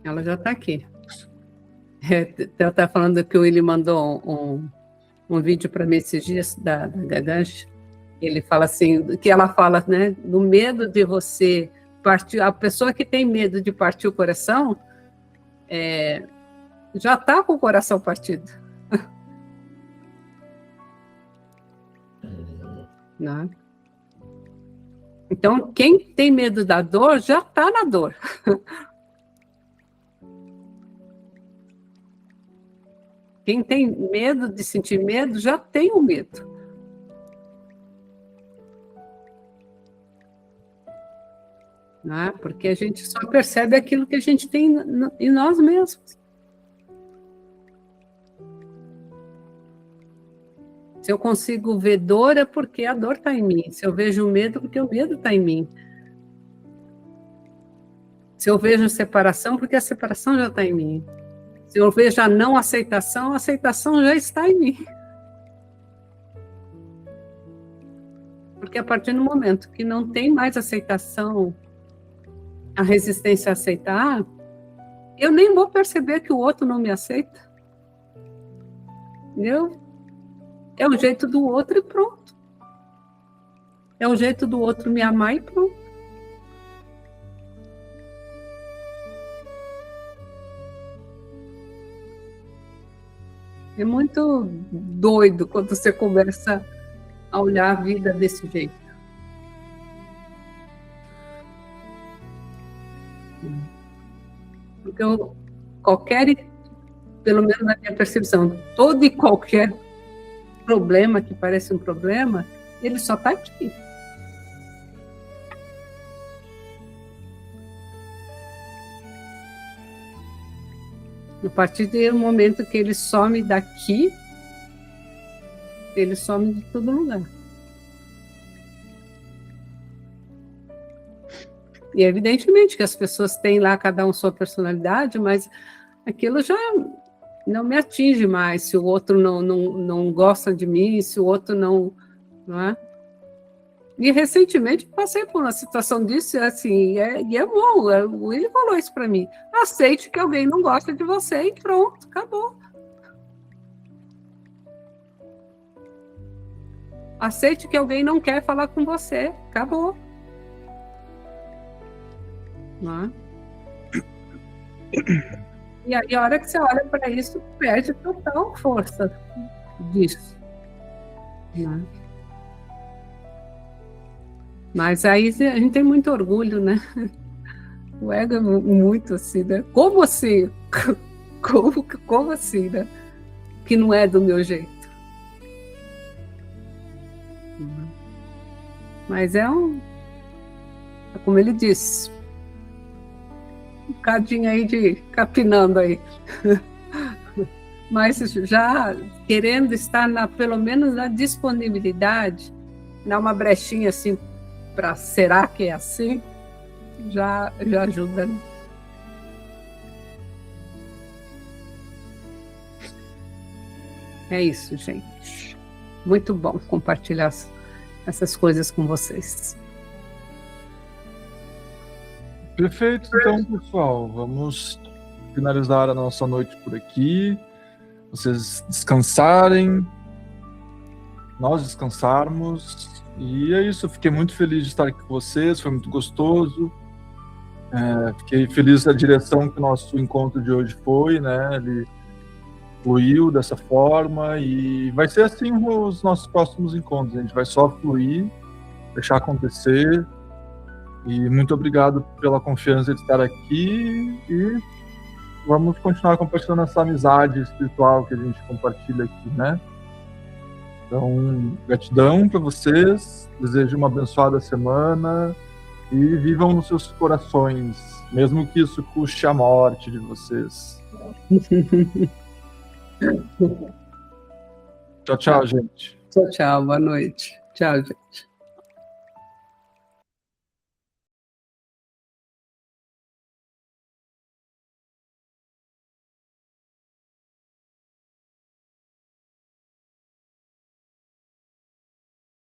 Ela já está aqui. Eu estava falando que o Willi mandou um vídeo para mim esses dias da Gaganche. Ele fala assim, que ela fala, né, do medo de você partir, a pessoa que tem medo de partir o coração, já está com o coração partido. Né? Então, quem tem medo da dor, já está na dor. Quem tem medo de sentir medo, já tem o medo. Né? Porque a gente só percebe aquilo que a gente tem em nós mesmos. Se eu consigo ver dor, é porque a dor está em mim. Se eu vejo medo, é porque o medo está em mim. Se eu vejo separação, porque a separação já está em mim. Se eu vejo a não aceitação, a aceitação já está em mim. Porque a partir do momento que não tem mais aceitação, a resistência a aceitar, eu nem vou perceber que o outro não me aceita. É o jeito do outro e pronto. É o jeito do outro me amar e pronto. É muito doido quando você começa a olhar a vida desse jeito. Porque pelo menos na minha percepção, todo e qualquer problema que parece um problema, ele só está aqui. A partir do momento que ele some daqui, ele some de todo lugar. E evidentemente que as pessoas têm lá cada um sua personalidade, mas aquilo já não me atinge mais, se o outro não gosta de mim, se o outro não é? E recentemente passei por uma situação disso, assim, e é bom, o Willi falou isso para mim, aceite que alguém não gosta de você e pronto, acabou. Aceite que alguém não quer falar com você, acabou. Não é? E aí, a hora que você olha para isso, perde total força disso. Né? Mas aí a gente tem muito orgulho, né? O ego é muito assim, né? Como assim? Como assim, né? Que não é do meu jeito. Mas como ele disse, um bocadinho aí de capinando aí. Mas já querendo estar pelo menos na disponibilidade, dar uma brechinha assim para será que é assim, já ajuda, né? É isso, gente. Muito bom compartilhar essas coisas com vocês. Perfeito, então, pessoal. Vamos finalizar a nossa noite por aqui. Vocês descansarem, nós descansarmos. E é isso, eu fiquei muito feliz de estar aqui com vocês, foi muito gostoso. Fiquei feliz da direção que o nosso encontro de hoje foi, né? Ele fluiu dessa forma e vai ser assim os nossos próximos encontros. A gente vai só fluir, deixar acontecer. E muito obrigado pela confiança de estar aqui e vamos continuar compartilhando essa amizade espiritual que a gente compartilha aqui, né? Então, gratidão para vocês, desejo uma abençoada semana e vivam nos seus corações, mesmo que isso custe a morte de vocês. Tchau, tchau, gente. Tchau, tchau, boa noite. Tchau, gente.